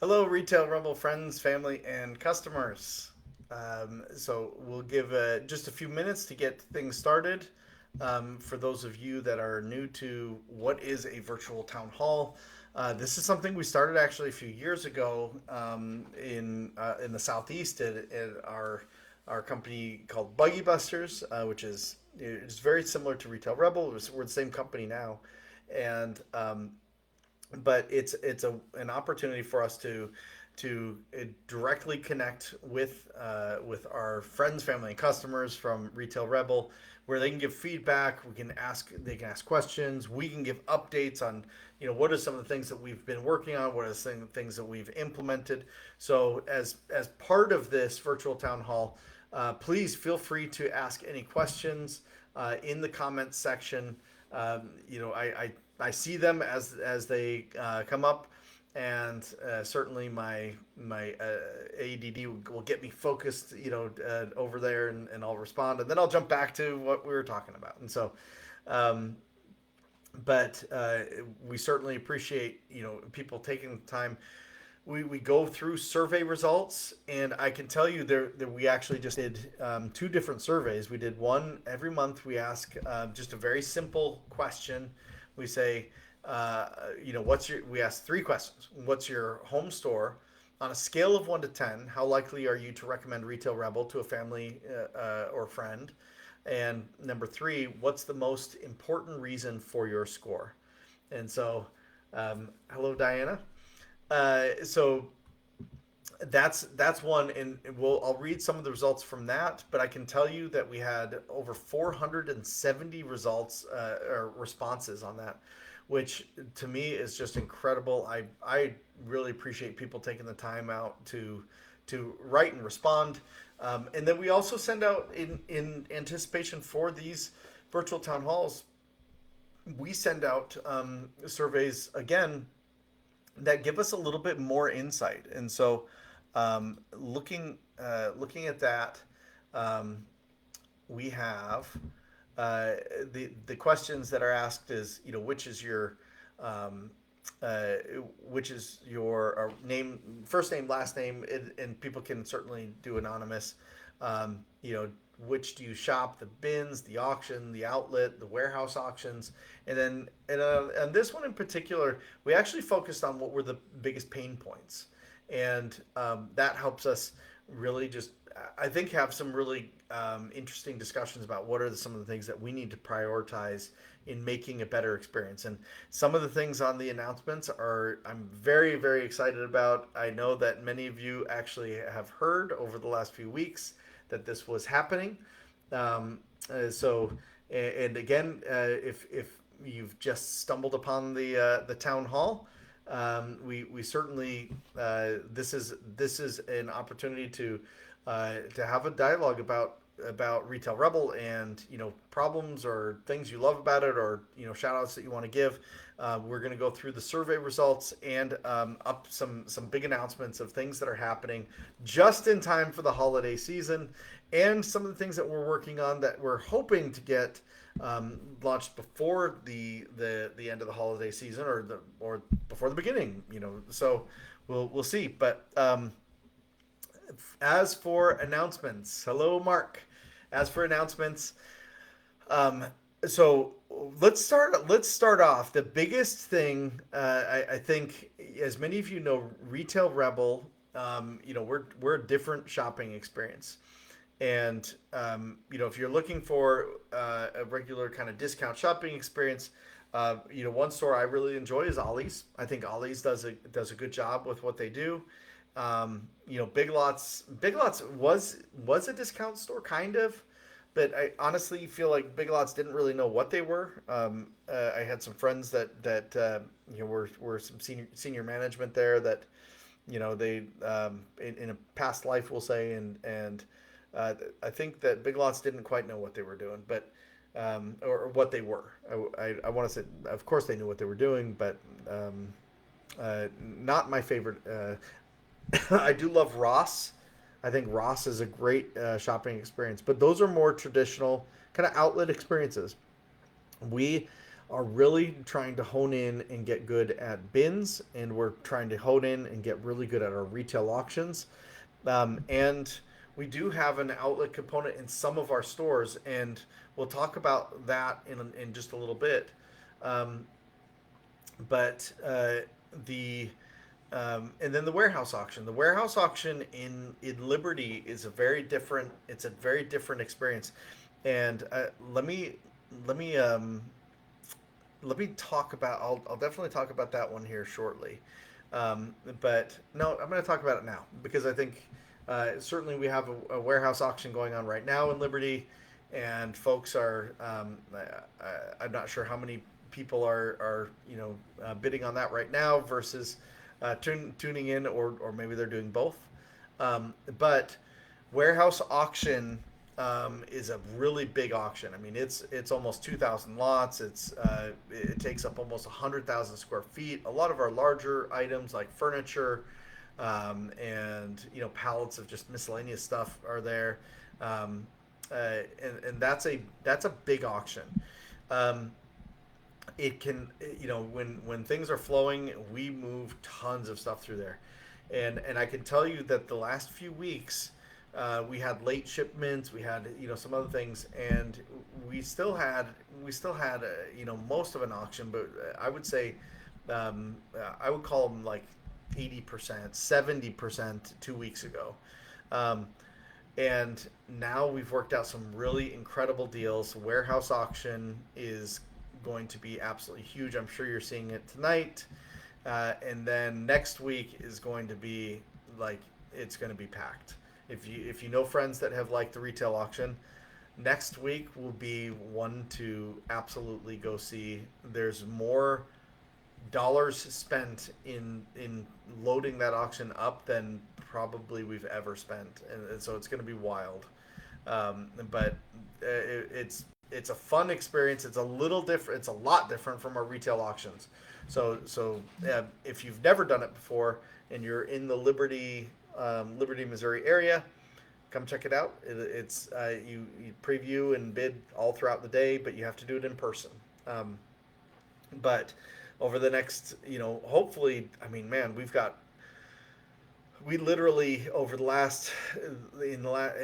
Hello, Retail Rebel friends, family, and customers. So we'll give just a few minutes to get things started. For those of you that are new to what is a virtual town hall, this is something we started actually a few years ago in the southeast at our company called Buggy Busters, which is very similar to Retail Rebel. We're the same company now, and but an opportunity for us to directly connect with our friends, family, and customers from Retail Rebel, where they can give feedback. They can ask questions. We can give updates on what are some of the things that we've been working on. What are the things that we've implemented. So as part of this virtual town hall, please feel free to ask any questions in the comments section. I see them as they come up, and certainly my ADD will get me focused, over there, and I'll respond, and then I'll jump back to what we were talking about. And so, um, but we certainly appreciate people taking the time. We go through survey results, and I can tell you there that we actually just did two different surveys. We did one every month. We ask just a very simple question. We say, we ask three questions. What's your home store? On a scale of 1 to 10, how likely are you to recommend Retail Rebel to a family or friend? And number three, what's the most important reason for your score? And so, hello, Diana. So that's one, and I'll read some of the results from that. But I can tell you that we had over 470 results or responses on that, which to me is just incredible. I really appreciate people taking the time out to write and respond. And then we also send out in anticipation for these virtual town halls. We send out surveys again that give us a little bit more insight. And so, looking at that, um, we have the questions that are asked is, um, uh, which is your name, first name, last name, and people can certainly do anonymous. Um, you know, which do you shop? The bins, the auction, the outlet, the warehouse auctions, and then and this one in particular, we actually focused on what were the biggest pain points, and that helps us really just, I think, have some really interesting discussions about what are some of the things that we need to prioritize in making a better experience. And some of the things on the announcements are I'm very, very excited about. I know that many of you actually have heard over the last few weeks that this was happening. Um, so, and again, if you've just stumbled upon the town hall, we certainly this is an opportunity to have a dialogue about Retail Rebel, and problems or things you love about it, or shout outs that you want to give. We're going to go through the survey results and up some big announcements of things that are happening just in time for the holiday season, and some of the things that we're working on that we're hoping to get launched before the end of the holiday season, or before the beginning. So we'll see. But as for announcements, hello, Mark. As for announcements, um, so let's start off. The biggest thing, I think, as many of you know, Retail Rebel, we're a different shopping experience. And if you're looking for a regular kind of discount shopping experience, one store I really enjoy is Ollie's. I think Ollie's does a good job with what they do. Big Lots was a discount store, kind of, but I honestly feel like Big Lots didn't really know what they were. I had some friends that were some senior management there that they in a past life, we'll say, and I think that Big Lots didn't quite know what they were doing, but or what they were. I want to say, of course, they knew what they were doing, but not my favorite. I do love Ross. I think Ross is a great shopping experience, but those are more traditional kind of outlet experiences. We are really trying to hone in and get good at bins, and we're trying to hone in and get really good at our retail auctions. And we do have an outlet component in some of our stores, and we'll talk about that in just a little bit. Um, but the and then the warehouse auction. The warehouse auction in Liberty is a very different. It's a very different experience. And let me let me talk about. I'll definitely talk about that one here shortly. But no, I'm going to talk about it now because I think certainly we have a warehouse auction going on right now in Liberty, and folks are. I'm not sure how many people are bidding on that right now versus tuning in, or maybe they're doing both. But warehouse auction is a really big auction. I mean, it's almost 2,000 lots. It takes up almost 100,000 square feet. A lot of our larger items like furniture and pallets of just miscellaneous stuff are there, and that's a big auction. Um, it can when things are flowing, we move tons of stuff through there, and I can tell you that the last few weeks we had late shipments, we had some other things, and we still had most of an auction, but I would say I would call them like 80%, 70% 2 weeks ago. Um, and now we've worked out some really incredible deals. Warehouse auction is going to be absolutely huge. I'm sure you're seeing it tonight. And then next week is going to be like it's going to be packed. If you know friends that have liked the retail auction, next week will be one to absolutely go see. There's more dollars spent in loading that auction up than probably we've ever spent, and so it's going to be wild. But it's a fun experience. It's a little different. It's a lot different from our retail auctions. So if you've never done it before and you're in the Liberty, Missouri area, come check it out. It's you preview and bid all throughout the day, but you have to do it in person. But over the next, hopefully, I mean, man, we literally over the last in the last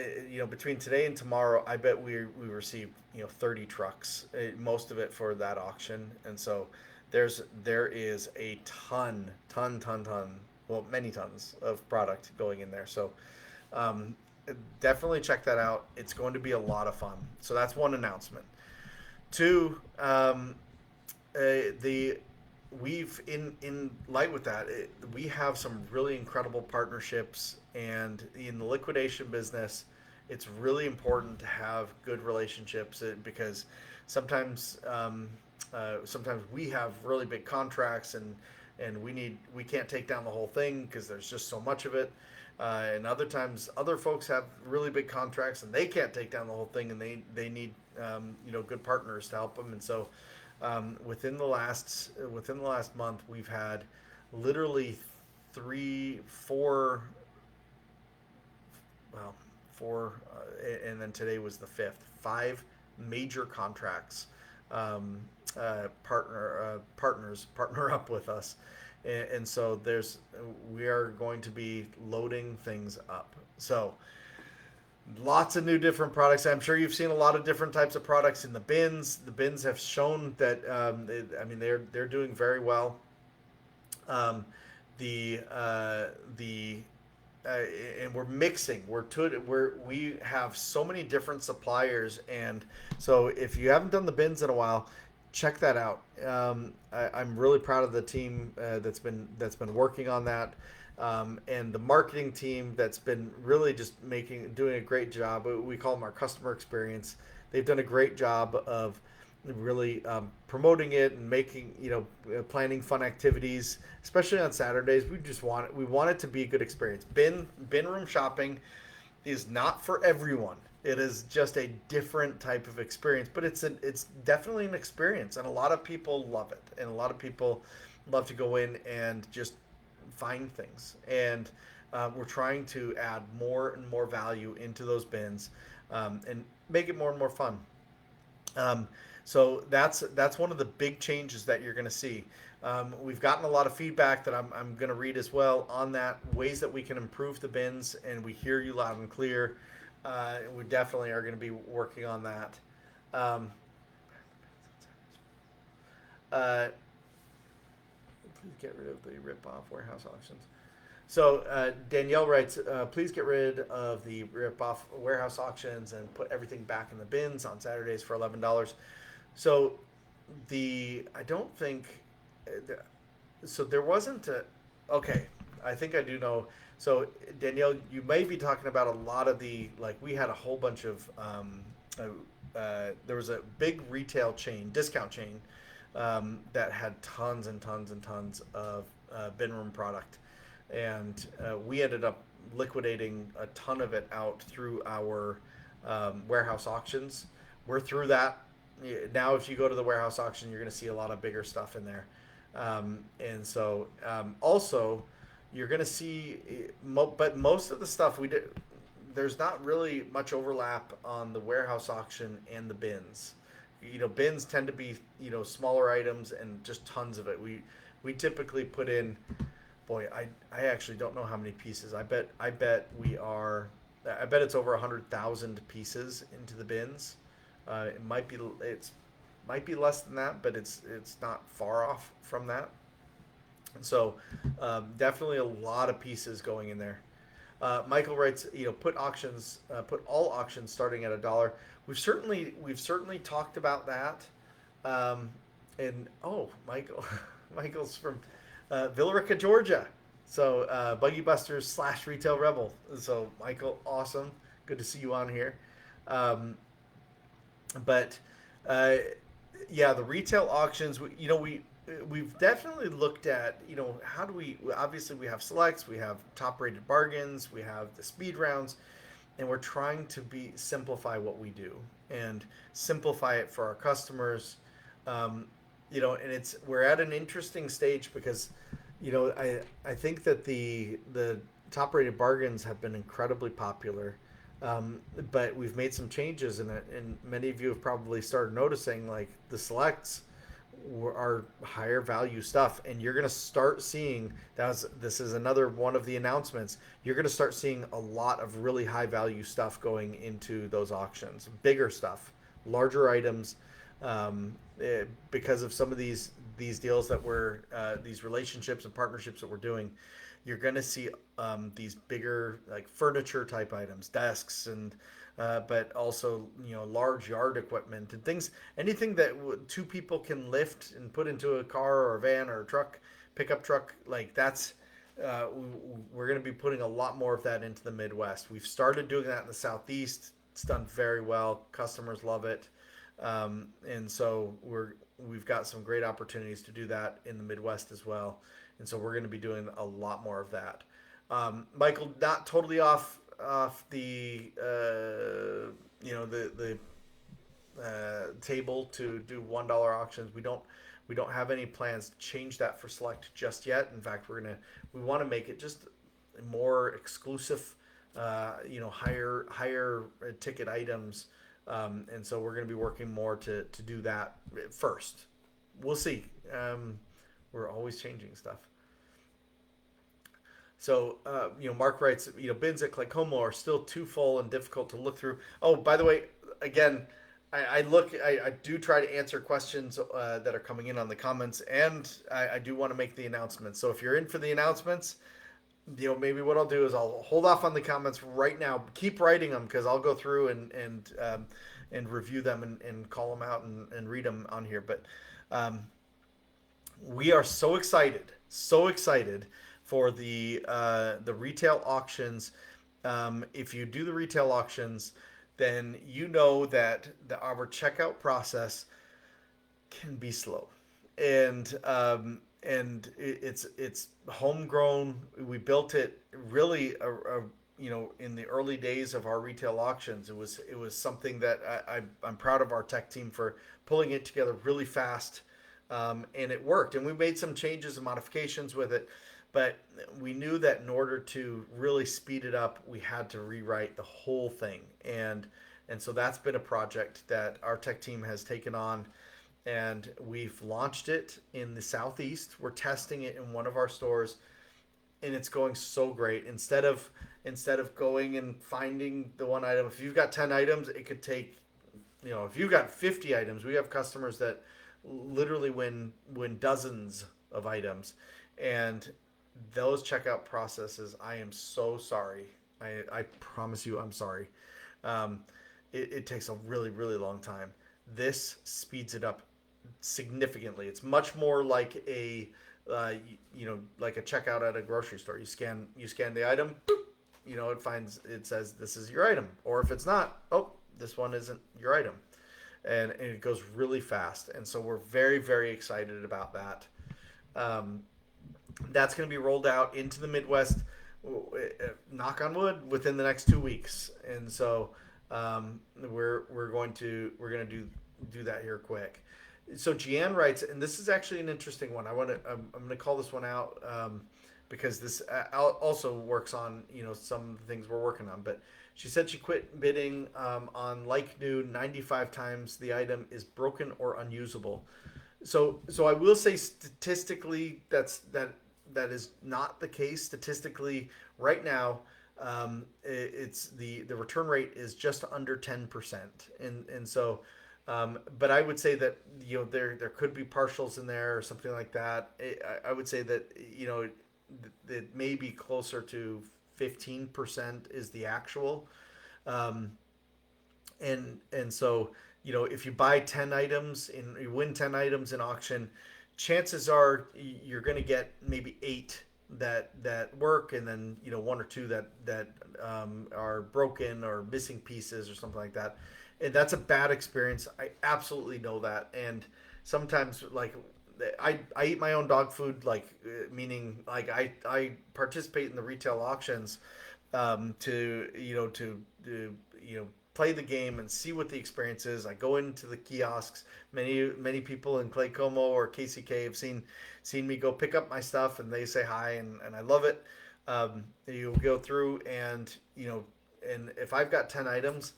between today and tomorrow, I bet we received 30 trucks, most of it for that auction. And so there is a ton, well, many tons of product going in there. So um, definitely check that out. It's going to be a lot of fun. So that's one announcement. Two, the we've in light with that, we have some really incredible partnerships, and in the liquidation business, it's really important to have good relationships, because sometimes sometimes we have really big contracts, and we can't take down the whole thing because there's just so much of it. And other times, other folks have really big contracts and they can't take down the whole thing, and they need good partners to help them. And so within the last month, we've had literally three, four, well, four, and then today was the fifth. Five major contracts partners partner up with us, and so we are going to be loading things up. So lots of new different products. I'm sure you've seen a lot of different types of products in the bins. The bins have shown that I mean they're doing very well. Um, the and we're mixing. We have so many different suppliers, and so if you haven't done the bins in a while, check that out. I'm really proud of the team that's been working on that, and the marketing team that's been really just doing a great job. We call them our customer experience. They've done a great job of really promoting it and making planning fun activities, especially on Saturdays. We want it to be a good experience. Bin room shopping is not for everyone. It is just a different type of experience, but it's definitely an experience, and a lot of people love it, and a lot of people love to go in and just find things. And we're trying to add more and more value into those bins, and make it more and more fun. Um, So that's one of the big changes that you're going to see. We've gotten a lot of feedback that I'm going to read as well on that, ways that we can improve the bins, and we hear you loud and clear. We definitely are going to be working on that. Um, uh, Please get rid of the rip-off warehouse auctions. So Danielle writes, please get rid of the rip-off warehouse auctions and put everything back in the bins on Saturdays for $11. So I don't think, so there wasn't a, okay, I think I do know. So Danielle, you may be talking about a lot of the, like we had a whole bunch of, there was a big retail chain, discount chain, that had tons and tons and tons of bin room product. And we ended up liquidating a ton of it out through our warehouse auctions. We're through that. Now, if you go to the warehouse auction, you're going to see a lot of bigger stuff in there. And so, also, you're going to see, but most of the stuff we did, there's not really much overlap on the warehouse auction and the bins. Bins tend to be, smaller items and just tons of it. We typically put in, boy, I actually don't know how many pieces. I bet it's over 100,000 pieces into the bins. It might be less than that, but it's not far off from that. So definitely a lot of pieces going in there. Michael writes, put all auctions starting at $1. We've certainly talked about that. And Michael, Michael's from Villarica, Georgia. So Buggy Busters / Retail Rebel. So Michael, awesome, good to see you on here. But uh, yeah, the retail auctions. We've definitely looked at, how do we, obviously we have selects, we have top rated bargains, we have the speed rounds, and we're trying to simplify what we do and simplify it for our customers. And we're at an interesting stage because, I think that the top rated bargains have been incredibly popular. But we've made some changes in it, and many of you have probably started noticing, like the selects are higher value stuff, and you're going to start seeing this is another one of the announcements. You're going to start seeing a lot of really high value stuff going into those auctions, bigger stuff, larger items, because of some of these deals that these relationships and partnerships that we're doing. You're going to see these bigger, like furniture type items, desks, and but also large yard equipment and things, anything that two people can lift and put into a car or a van or a truck, pickup truck, like that's. We're going to be putting a lot more of that into the Midwest. We've started doing that in the Southeast. It's done very well. Customers love it, and so we've got some great opportunities to do that in the Midwest as well. And so we're going to be doing a lot more of that. Michael, not totally off the the table to do $1 auctions. We don't have any plans to change that for Select just yet. In fact, we want to make it just more exclusive, higher ticket items, and so we're going to be working more to do that first. We'll see. We're always changing stuff. So, Mark writes, bins at Claycomo are still too full and difficult to look through. Oh, by the way, again, I do try to answer questions that are coming in on the comments, and I do want to make the announcements. So if you're in for the announcements, maybe what I'll do is I'll hold off on the comments right now. Keep writing them because I'll go through and review them and call them out and read them on here. But we are so excited for the retail auctions. If you do the retail auctions, then you know that our checkout process can be slow, and it's homegrown. We built it really, in the early days of our retail auctions. It was something that I'm proud of our tech team for pulling it together really fast, and it worked. And we made some changes and modifications with it. But we knew that in order to really speed it up, we had to rewrite the whole thing. And And so that's been a project that our tech team has taken on, and we've launched it in the southeast. We're testing it in one of our stores, and it's going so great. Instead of going and finding the one item, if you've got 10 items, it could take, if you've got 50 items, we have customers that literally win dozens of items, and those checkout processes, I am so sorry. I promise you, I'm sorry. Um, it takes a really, really long time. This speeds it up significantly. It's much more like like a checkout at a grocery store. You scan the item, boop, it says this is your item, or if it's not, oh, this one isn't your item, and it goes really fast. And so we're very, very excited about that. Um, that's going to be rolled out into the Midwest, knock on wood, within the next 2 weeks. And so we're going to do that here quick. So Gianne writes, and this is actually an interesting one. I'm going to call this one out, because this also works on some of the things we're working on. But she said she quit bidding on like new 95 times the item is broken or unusable. So I will say, statistically, that is not the case. Statistically, right now, it's the return rate is just under 10%, and so. But I would say that there could be partials in there or something like that. I would say that it may be closer to 15% is the actual. Um, and so if you buy 10 items and you win 10 items in auction, chances are you're going to get maybe 8 that work, and then one or two that are broken or missing pieces or something like that. And that's a bad experience. I absolutely know that. And sometimes, like, I eat my own dog food, like, meaning, like, I participate in the retail auctions, to play the game and see what the experience is. I go into the kiosks. Many people in Clay Como or KCK have seen me go pick up my stuff, and they say hi, and I love it. You go through, and and if I've got 10 items,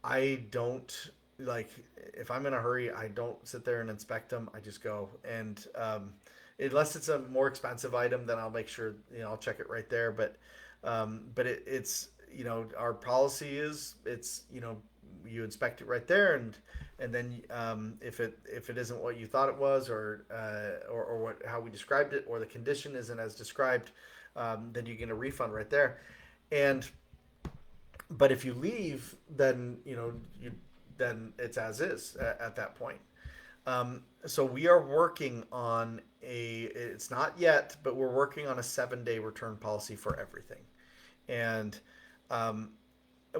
I don't, like, if I'm in a hurry, I don't sit there and inspect them. I just go, and unless it's a more expensive item, then I'll make sure I'll check it right there. But it's our policy is, it's you inspect it right there, and then if it isn't what you thought it was, or what how we described it, or the condition isn't as described, then you get a refund right there. And but if you leave, then then it's as is at that point. So we are working on it's not yet, but we're working on a 7-day return policy for everything. And um,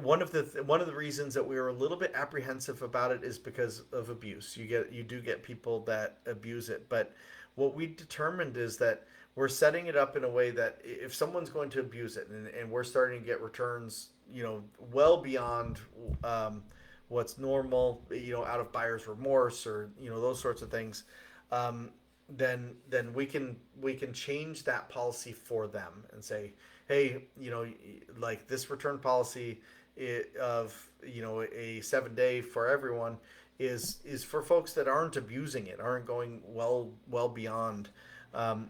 one of the reasons that we were a little bit apprehensive about it is because of abuse. You do get people that abuse it, but what we determined is that we're setting it up in a way that if someone's going to abuse it, and we're starting to get returns, well beyond what's normal, out of buyer's remorse, or those sorts of things, then we can change that policy for them and say, hey, like, this return policy, of a 7-day for everyone is for folks that aren't abusing it, aren't going well beyond.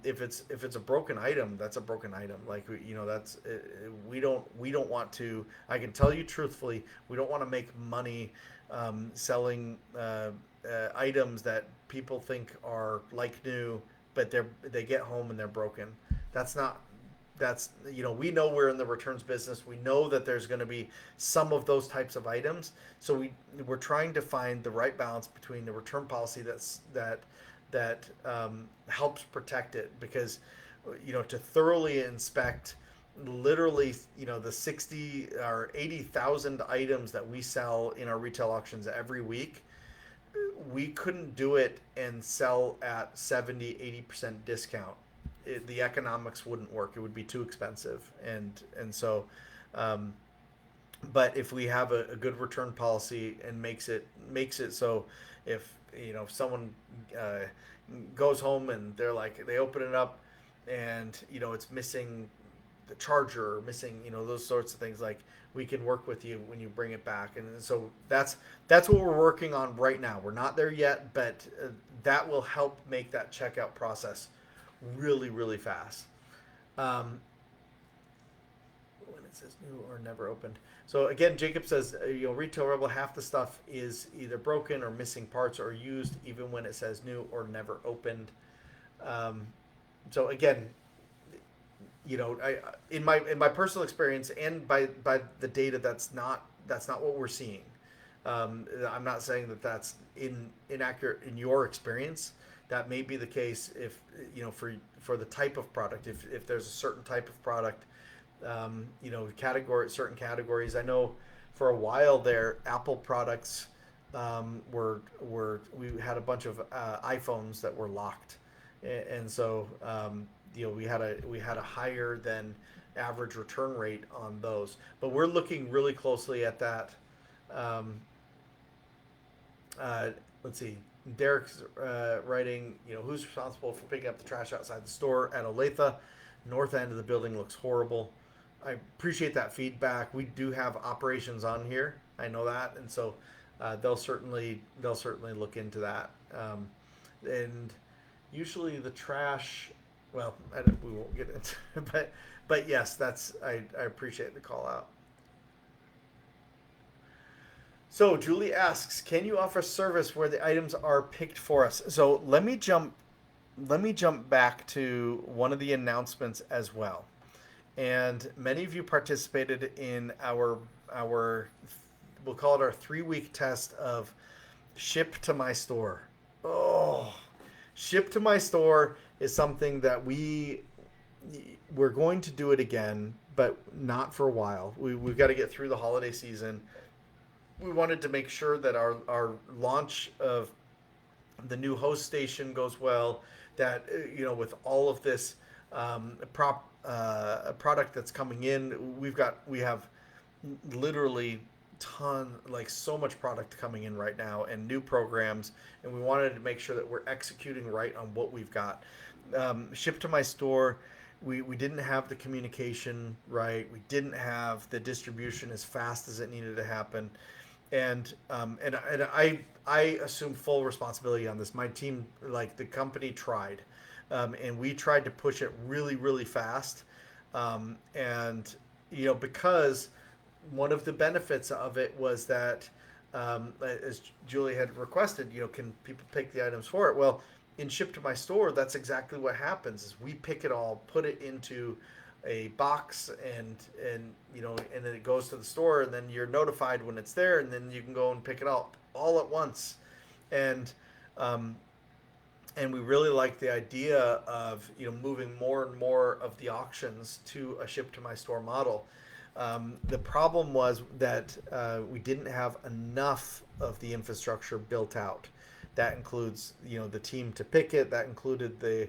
If it's a broken item, that's a broken item. Like, that's we don't want to. I can tell you truthfully, we don't want to make money selling items that people think are like new, but they get home and they're broken. That's not. We know we're in the returns business. We know that there's going to be some of those types of items. So we're trying to find the right balance between the return policy that helps protect it, because to thoroughly inspect literally the 60 or 80,000 items that we sell in our retail auctions every week, we couldn't do it and sell at 70-80% discount. The economics wouldn't work. It would be too expensive. And so but if we have a good return policy and makes it so, if someone goes home and they open it up, and it's missing the charger or missing, those sorts of things. Like, we can work with you when you bring it back. And so that's what we're working on right now. We're not there yet, but that will help make that checkout process really, really fast. Um, when it says new or never opened. So again, Jacob says, Retail Rebel, half the stuff is either broken or missing parts or used, even when it says new or never opened. Um, so again, I in my personal experience and by the data, that's not what we're seeing. I'm not saying that that's inaccurate in your experience. That may be the case if for the type of product. If there's a certain type of product, certain categories. I know for a while there, Apple products we had a bunch of iPhones that were locked, and so we had a higher than average return rate on those. But we're looking really closely at that. Um, uh, let's see. Derek's writing, who's responsible for picking up the trash outside the store at Olathe? North end of the building looks horrible. I appreciate that feedback. We do have operations on here. I know that, and so they'll certainly look into that. And usually the trash. Well, we won't get into, but yes, I appreciate the call out. So Julie asks, can you offer service where the items are picked for us? So let me jump back to one of the announcements as well. And many of you participated in our we'll call it our 3-week test of ship to my store. Oh, ship to my store is something that we're going to do it again, but not for a while. We've got to get through the holiday season. We wanted to make sure that our launch of the new host station goes well. That with all of this product that's coming in, we have literally so much product coming in right now and new programs, and we wanted to make sure that we're executing right on what we've got. Ship to my store, we didn't have the communication right. We didn't have the distribution as fast as it needed to happen, and I assume full responsibility on this. My team, like the company, tried, and we tried to push it really, really fast, and because one of the benefits of it was that, as Julie had requested, can people pick the items for it? Well, in Ship to My Store, that's exactly what happens. Is we pick it all, put it into a box, and then it goes to the store, and then you're notified when it's there, and then you can go and pick it up all at once. And um, and we really like the idea of moving more and more of the auctions to a ship to my store model. The problem was that we didn't have enough of the infrastructure built out. That includes the team to pick it. That included the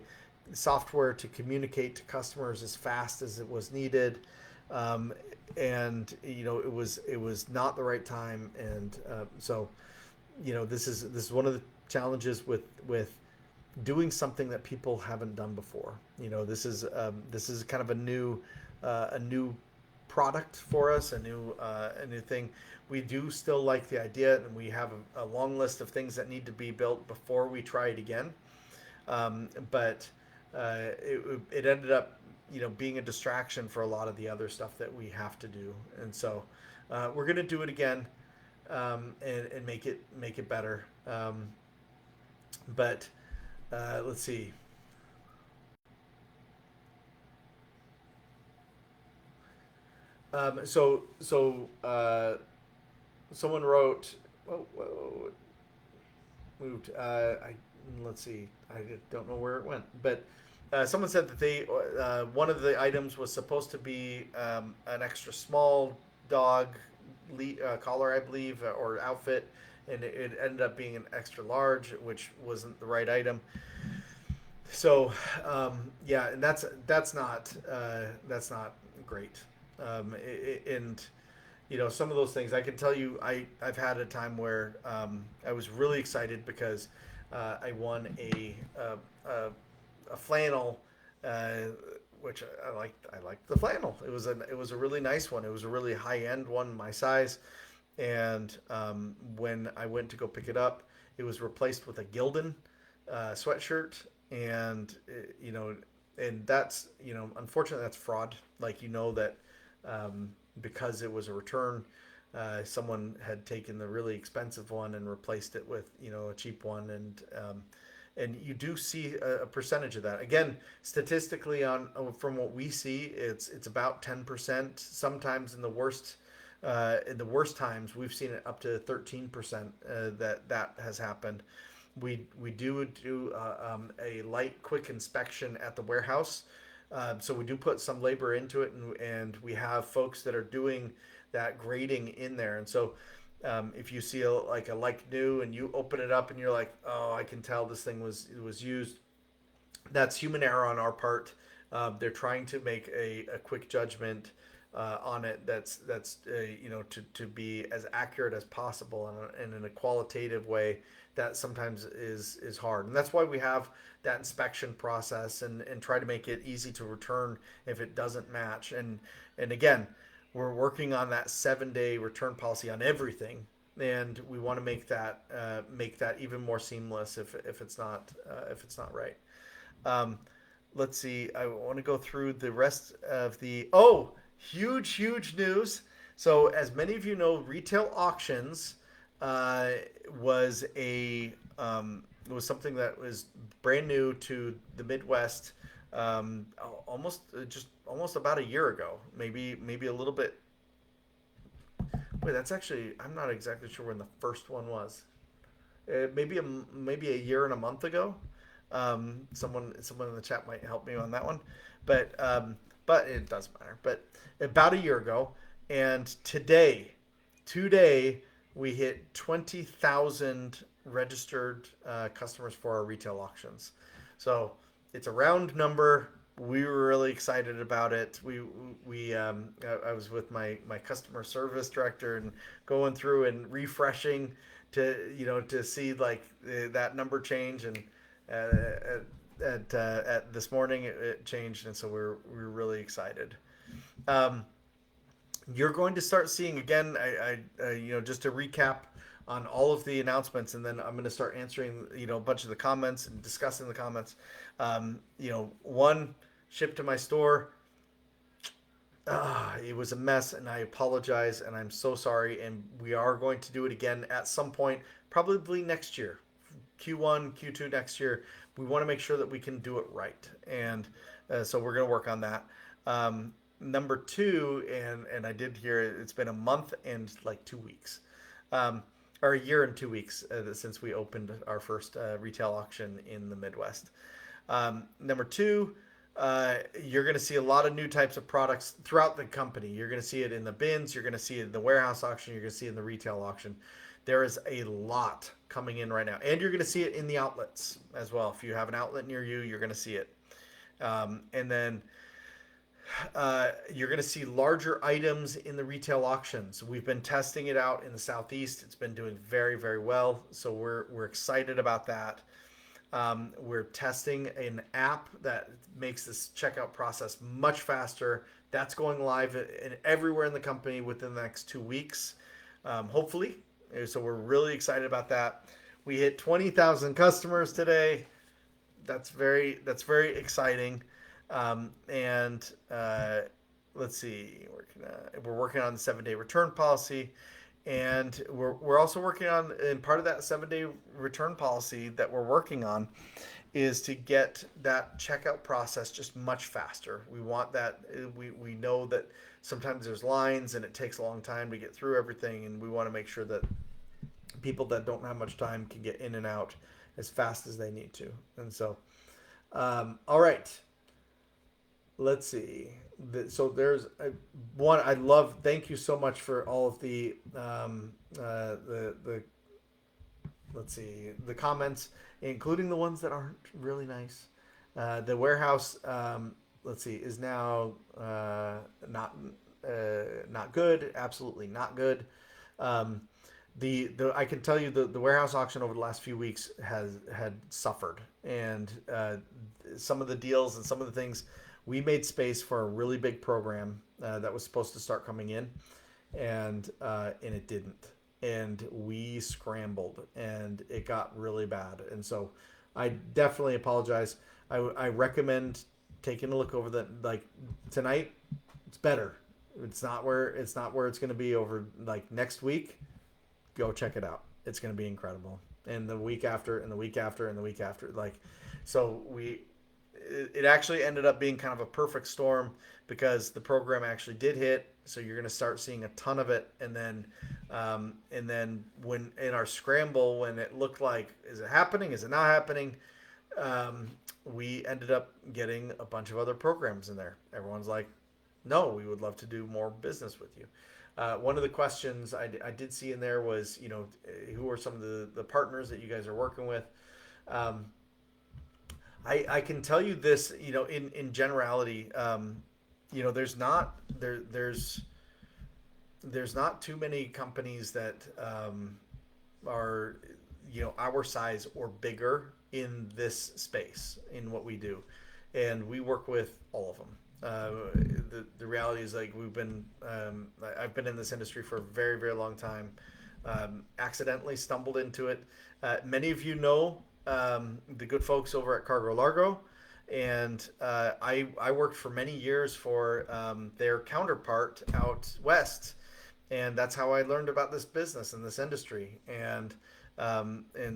software to communicate to customers as fast as it was needed. And it was not the right time. And so this is one of the challenges with doing something that people haven't done before. This is kind of a new product for us, a new thing. We do still like the idea, and we have a long list of things that need to be built before we try it again. But it ended up being a distraction for a lot of the other stuff that we have to do, and so we're gonna do it again, and make it better. But let's see. So someone wrote, whoa, moved. Let's see. I don't know where it went, but someone said that one of the items was supposed to be an extra small dog collar, I believe, or outfit, and it ended up being an extra large, which wasn't the right item. So yeah, and that's not great. And some of those things I can tell you, I've had a time where I was really excited because I won a flannel, which I liked. I liked the flannel. It was a really nice one. It was a really high end one, my size. And when I went to go pick it up, it was replaced with a Gildan sweatshirt, and and that's unfortunately that's fraud. Like that because it was a return, someone had taken the really expensive one and replaced it with a cheap one, and you do see a percentage of that. Again, statistically, on from what we see, it's about 10%. Sometimes in the worst times, we've seen it up to 13% that has happened. We do a light, quick inspection at the warehouse. So we do put some labor into it, and we have folks that are doing that grading in there. And so if you see a like new and you open it up and you're like, oh, I can tell this thing was used, that's human error on our part. They're trying to make a quick judgment on it that's to be as accurate as possible and in a qualitative way that sometimes is hard, and that's why we have that inspection process and try to make it easy to return if it doesn't match. And again, we're working on that 7-day return policy on everything, and we want to make that even more seamless if it's not right. Um, let's see. I want to go through the rest of the. Oh, huge news. So, as many of you know, retail auctions uh, was a was something that was brand new to the Midwest. Almost about a year ago, maybe a little bit. Wait, that's actually I'm not exactly sure when the first one was. Maybe a year and a month ago. Someone in the chat might help me on that one, but it doesn't matter. But about a year ago, and today we hit 20,000 registered customers for our retail auctions. So it's a round number. We were really excited about it. I was with my customer service director and going through and refreshing to see like that number change, and at this morning it changed, and so we're really excited. Um, you're going to start seeing again. Just to recap on all of the announcements, and then I'm going to start answering a bunch of the comments and discussing the comments. One, shipped to my store. It was a mess, and I apologize, and I'm so sorry. And we are going to do it again at some point, probably next year, Q1, Q2 next year. We want to make sure that we can do it right, and so we're going to work on that. Number two, and I did hear it's been a month and like 2 weeks, or a year and 2 weeks since we opened our first retail auction in the Midwest. Number two, you're going to see a lot of new types of products throughout the company. You're going to see it in the bins. You're going to see it in the warehouse auction. You're going to see it in the retail auction. There is a lot coming in right now, and you're going to see it in the outlets as well. If you have an outlet near you, you're going to see it. And then you're going to see larger items in the retail auctions. We've been testing it out in the Southeast. It's been doing very well. So we're excited about that. We're testing an app that makes this checkout process much faster. That's going live everywhere in the company within the next 2 weeks, hopefully. So we're really excited about that. We hit 20,000 customers today. That's very exciting. And let's see, we're working on the 7-day return policy. And we're also working on, and part of that 7-day return policy that we're working on is to get that checkout process just much faster. We want that. We know that sometimes there's lines and it takes a long time to get through everything, and we want to make sure that people that don't have much time can get in and out as fast as they need to. And so, all right. Let's see. So there's one I love. Thank you so much for all of the let's see, the comments, including the ones that aren't really nice. The warehouse, let's see, is now not good. Absolutely not good. I can tell you the warehouse auction over the last few weeks had suffered, and some of the deals and some of the things we made space for a really big program that was supposed to start coming in, and it didn't, and we scrambled, and it got really bad, and so I definitely apologize. I recommend taking a look over the like tonight. It's better. It's not where it's going to be over like next week. Go check it out. It's going to be incredible. And the week after, and the week after, and the week after, like, so it actually ended up being kind of a perfect storm because the program actually did hit. So you're going to start seeing a ton of it, and then when in our scramble, when it looked like, is it happening? Is it not happening? Um, we ended up getting a bunch of other programs in there. Everyone's like, no, we would love to do more business with you. One of the questions I did see in there was, who are some of the partners that you guys are working with? Um, I can tell you this, in generality, there's not too many companies that are, our size or bigger in this space in what we do, and we work with all of them. The reality is, like, I've been in this industry for a very, very long time. Accidentally stumbled into it. Many of you know the good folks over at Cargo Largo, and I worked for many years for their counterpart out west, and that's how I learned about this business and this industry. And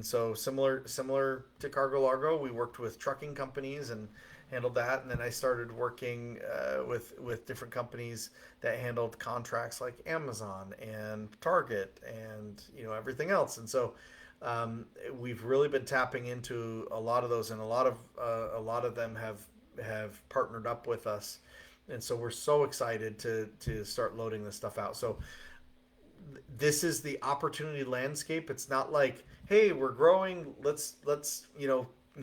so similar to Cargo Largo, we worked with trucking companies and handled that, and then I started working with different companies that handled contracts like Amazon and Target and everything else. And so we've really been tapping into a lot of those, and a lot of them have partnered up with us, and so we're so excited to start loading this stuff out. So this is the opportunity landscape. It's not like, hey, we're growing, let's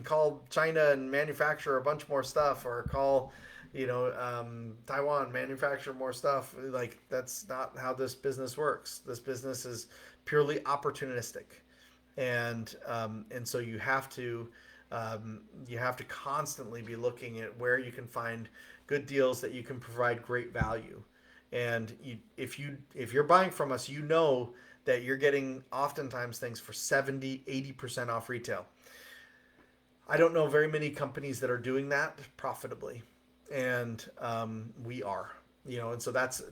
call China and manufacture a bunch more stuff, or call Taiwan, manufacture more stuff. Like, that's not how this business works. This business is purely opportunistic, and so you have to constantly be looking at where you can find good deals that you can provide great value. And if you're buying from us, that you're getting oftentimes things for 70-80% off retail. I don't know very many companies that are doing that profitably, and we are. And so that's.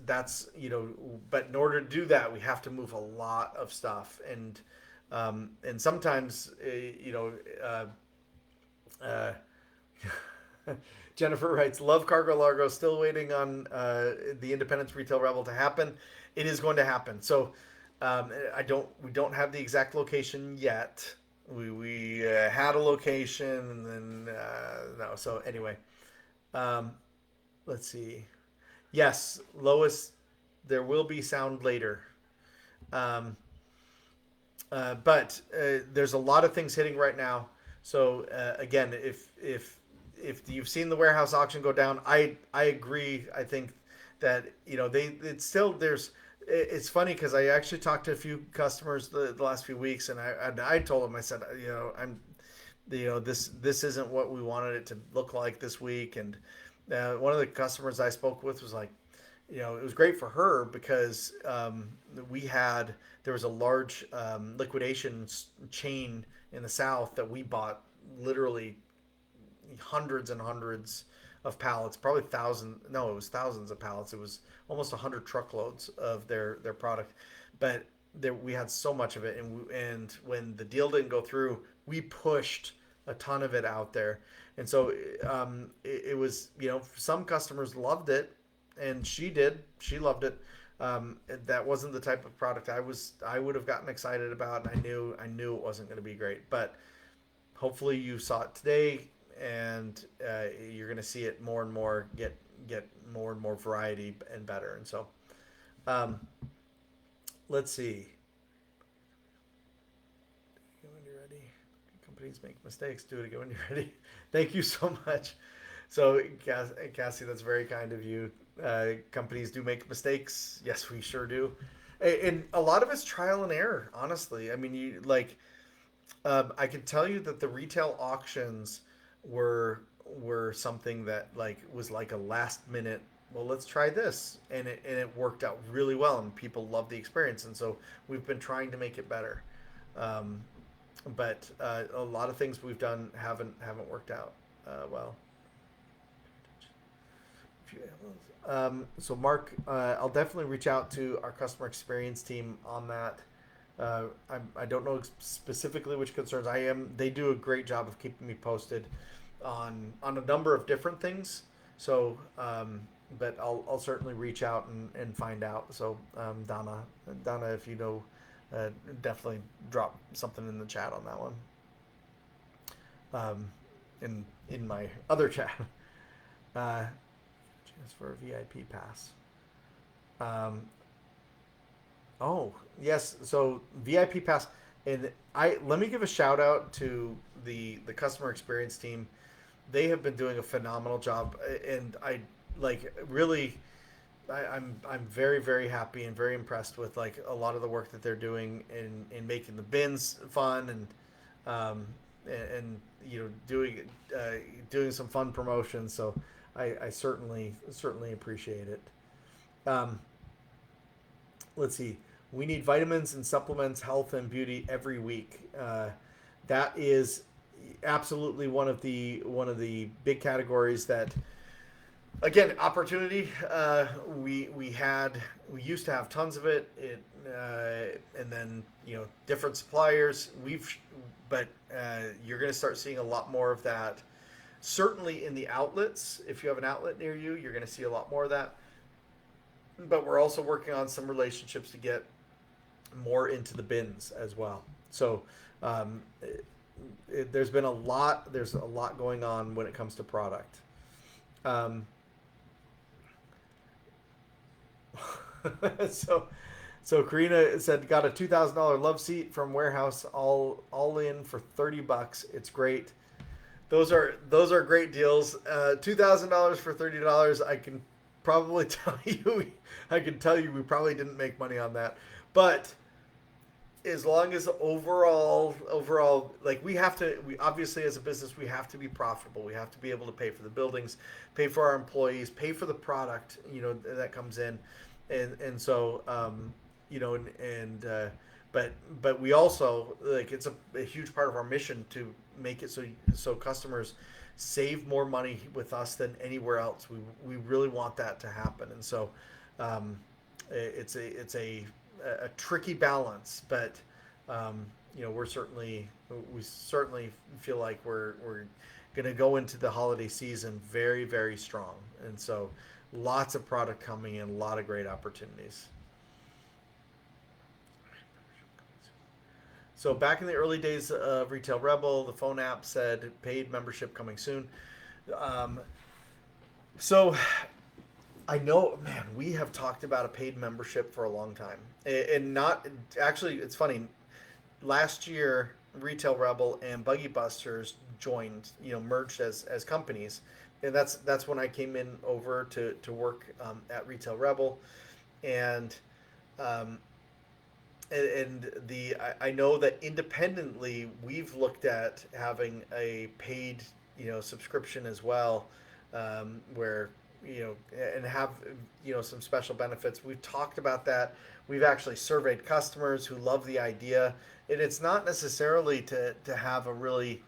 But in order to do that, we have to move a lot of stuff, and sometimes uh, Jennifer writes, "Love Cargo Largo. Still waiting on the Independence Retail Rebel to happen. It is going to happen. So we don't have the exact location yet. We had a location, and then no. So anyway, um, let's see. Yes, Lois, there will be sound later. Um, but there's a lot of things hitting right now. So again, if you've seen the warehouse auction go down, I agree. I think that it's still there's. It's funny because I actually talked to a few customers the last few weeks, and I told them, I said, this isn't what we wanted it to look like this week. And one of the customers I spoke with was like, it was great for her because there was a large liquidation chain in the South that we bought literally hundreds and hundreds of pallets, probably thousands. No, it was thousands of pallets. It was almost 100 truckloads of their product, but we had so much of it, and when the deal didn't go through, we pushed a ton of it out there, and so it was some customers loved it, and she loved it. That wasn't the type of product I would have gotten excited about, and I knew it wasn't going to be great, but hopefully you saw it today, and you're going to see it more and more get more and more variety and better. And so um, let's see. When you're ready. Companies make mistakes. Do it again when you're ready. Thank you so much. So Cassie, that's very kind of you. Companies do make mistakes. Yes, we sure do. And a lot of it's trial and error, honestly. I mean, I can tell you that the retail auctions were were something that like was like a last minute. Well, let's try this, and it worked out really well, and people loved the experience, and so we've been trying to make it better. Um, but a lot of things we've done haven't worked out well. So Mark, I'll definitely reach out to our customer experience team on that. I don't know specifically which concerns I am. They do a great job of keeping me posted on a number of different things. So, but I'll certainly reach out and find out. So, Donna, if you know, definitely drop something in the chat on that one. In my other chat, just for a VIP pass. Um, Oh, yes. So VIP pass, and I let me give a shout out to the customer experience team. They have been doing a phenomenal job, and I like really. I'm very very happy and very impressed with like a lot of the work that they're doing in making the bins fun and you know doing some fun promotions. So I certainly appreciate it. Um, let's see. We need vitamins and supplements, health and beauty every week. That is absolutely one of the big categories that again opportunity. We used to have tons of and then different suppliers. But you're going to start seeing a lot more of that. Certainly in the outlets, if you have an outlet near you, you're going to see a lot more of that. But we're also working on some relationships to get more into the bins as well. So there's been a lot. There's a lot going on when it comes to product. Um, so so Karina said got a $2,000 love seat from warehouse all in for $30. It's great. Those are great deals. $2,000 for $30. I can probably tell you. I can tell you we probably didn't make money on that, but as long as overall like we obviously as a business we have to be profitable. We have to be able to pay for the buildings, pay for our employees, pay for the product that comes in, and so but we also like it's a huge part of our mission to make it so customers save more money with us than anywhere else. We really want that to happen, and so it's a tricky balance, but we certainly feel like we're going to go into the holiday season very very strong, and so lots of product coming in, a lot of great opportunities. So back in the early days of Retail Rebel, the phone app said paid membership coming soon. Um, so I know, man, we have talked about a paid membership for a long time, and not actually. It's funny. Last year, Retail Rebel and Buggy Busters joined, merged as companies, and that's when I came in over to work at Retail Rebel, and um, I know that independently we've looked at having a paid subscription as well, where and have some special benefits. We've talked about that. We've actually surveyed customers who love the idea, and it's not necessarily to have a really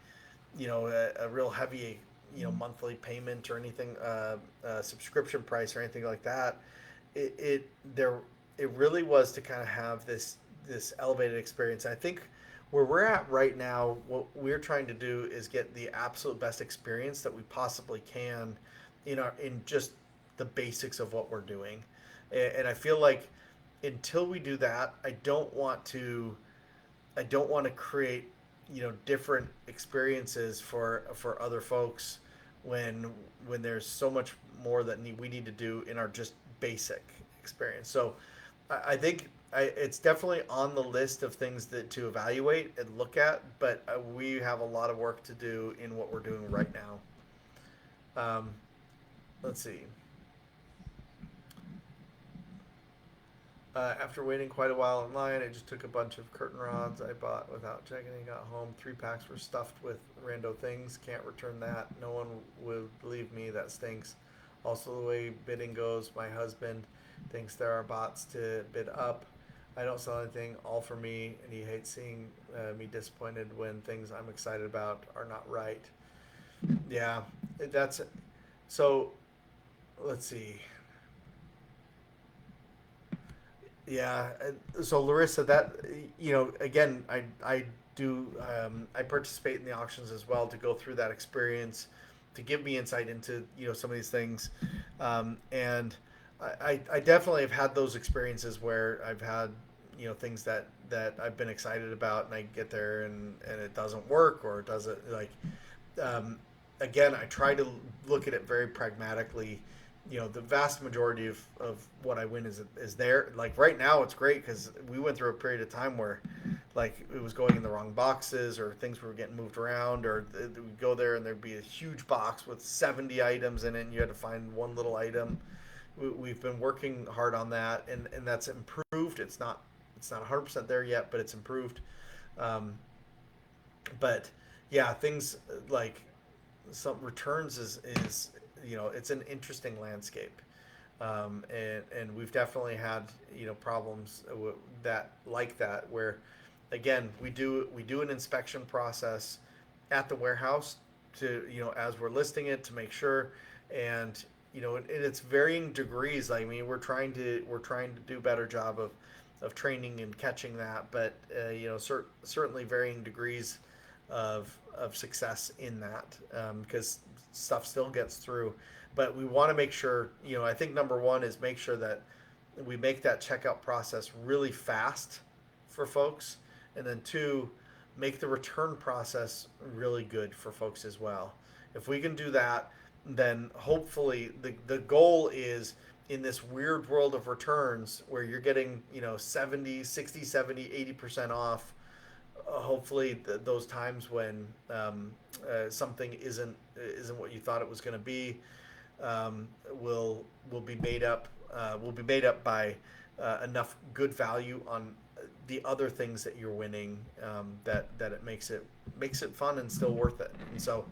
a real heavy monthly payment or anything, subscription price or anything like that. It really was to kind of have this elevated experience. I think where we're at right now, what we're trying to do is get the absolute best experience that we possibly can in just the basics of what we're doing. And I feel like until we do that, I don't want to create different experiences for other folks when there's so much more that we need to do in our just basic experience. So I think it's definitely on the list of things that to evaluate and look at, but we have a lot of work to do in what we're doing right now. Let's see. After waiting quite a while in line, I just took a bunch of curtain rods I bought without checking and got home. 3 packs were stuffed with rando things. Can't return that. No one would believe me. That stinks. Also, the way bidding goes, my husband thinks there are bots to bid up. I don't sell anything, all for me, and he hates seeing me disappointed when things I'm excited about are not right. Yeah, that's so. Let's see. Yeah. So Larissa, that again, I do I participate in the auctions as well to go through that experience, to give me insight into some of these things, and I definitely have had those experiences where I've had things that I've been excited about, and I get there and it doesn't work, or it doesn't like um, again, I try to look at it very pragmatically. The vast majority of what I win is there. Like right now, it's great because we went through a period of time where, like, it was going in the wrong boxes, or things were getting moved around, or we'd go there and there'd be a huge box with 70 items in it, and you had to find one little item. We've been working hard on that, and that's improved. It's not 100% there yet, but it's improved. Um, but yeah, things like some returns is it's an interesting landscape, and we've definitely had problems that like that where again we do an inspection process at the warehouse to as we're listing it to make sure, and and it's varying degrees. I mean, we're trying to do a better job of training and catching that, but certainly varying degrees of success in that, because stuff still gets through. But we want to make sure, I think number one is make sure that we make that checkout process really fast for folks, and then two, make the return process really good for folks as well. If we can do that, then hopefully the goal is in this weird world of returns where you're getting 70, 60, 70, 80% off. Hopefully those times when something isn't what you thought it was going to be, um, will be made up by enough good value on the other things that you're winning, that it makes it fun and still worth it. And so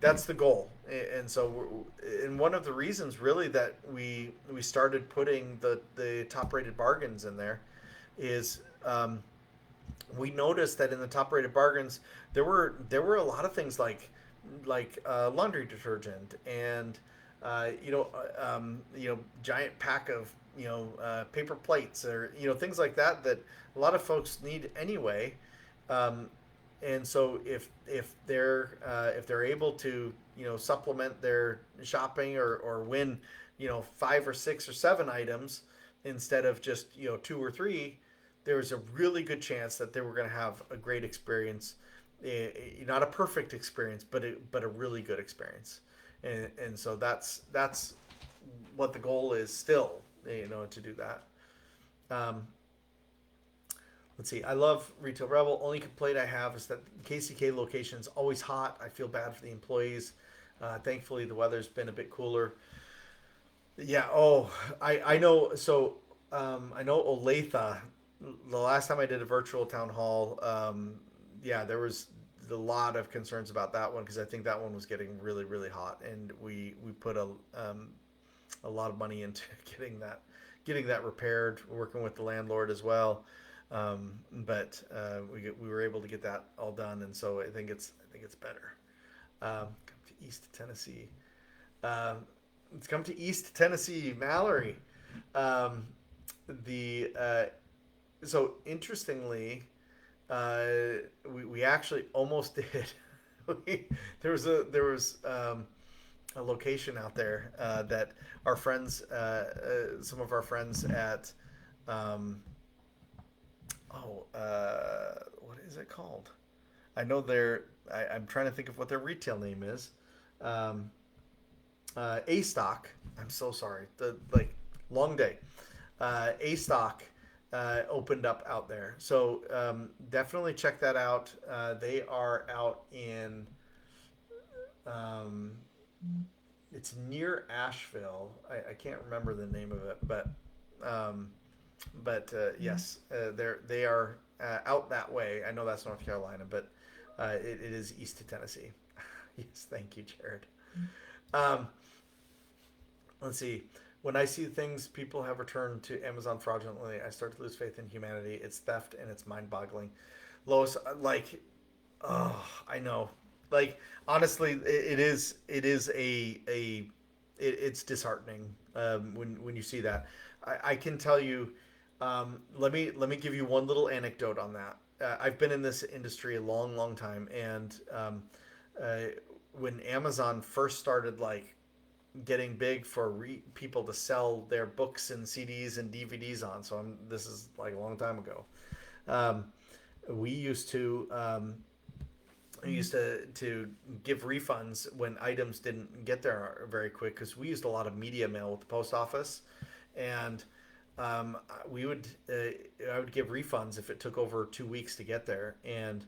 that's the goal. And so and one of the reasons really that we started putting the top rated bargains in there is, we noticed that in the top rated bargains there were a lot of things like laundry detergent, and giant pack of paper plates, or things like that that a lot of folks need anyway. um, and so if they're able to supplement their shopping, or win 5 or 6 or 7 items instead of just 2 or 3, there was a really good chance that they were going to have a great experience. Not a perfect experience, but a really good experience. And so that's what the goal is still, to do that. Um, let's see. I love Retail Rebel. Only complaint I have is that the KCK location is always hot. I feel bad for the employees. Thankfully, the weather's been a bit cooler. Yeah. Oh, I know. So I know Olathe. The last time I did a virtual town hall, yeah, there was a lot of concerns about that one because I think that one was getting really really hot, and we put a lot of money into getting that repaired, working with the landlord as well. But we were able to get that all done, and so I think it's better. Come to East Tennessee. Um, let's come to East Tennessee, Mallory. Um, the So interestingly, uh, we actually almost did. There was a location out there that some of our friends at, um, what is it called? I know I'm trying to think of what their retail name is. Um, A Stock. I'm so sorry. The like long day. A Stock opened up out there, so definitely check that out. They are out in, um, it's near Asheville. I can't remember the name of it, but um, But yes, they are out that way. I know that's North Carolina, but it is east of Tennessee. Yes, thank you, Jared. Um, let's see. When I see things people have returned to Amazon fraudulently, I start to lose faith in humanity. It's theft and it's mind-boggling. Lois, like, oh, I know. Like, honestly, it is it's disheartening when you see that. I can tell you. Let me give you one little anecdote on that. I've been in this industry a long, long time, and uh, when Amazon first started like getting big for people to sell their books and CDs and DVDs on, so this is like a long time ago. Um, we used to to give refunds when items didn't get there very quick because we used a lot of media mail with the post office, and um, we would I would give refunds if it took over 2 weeks to get there, and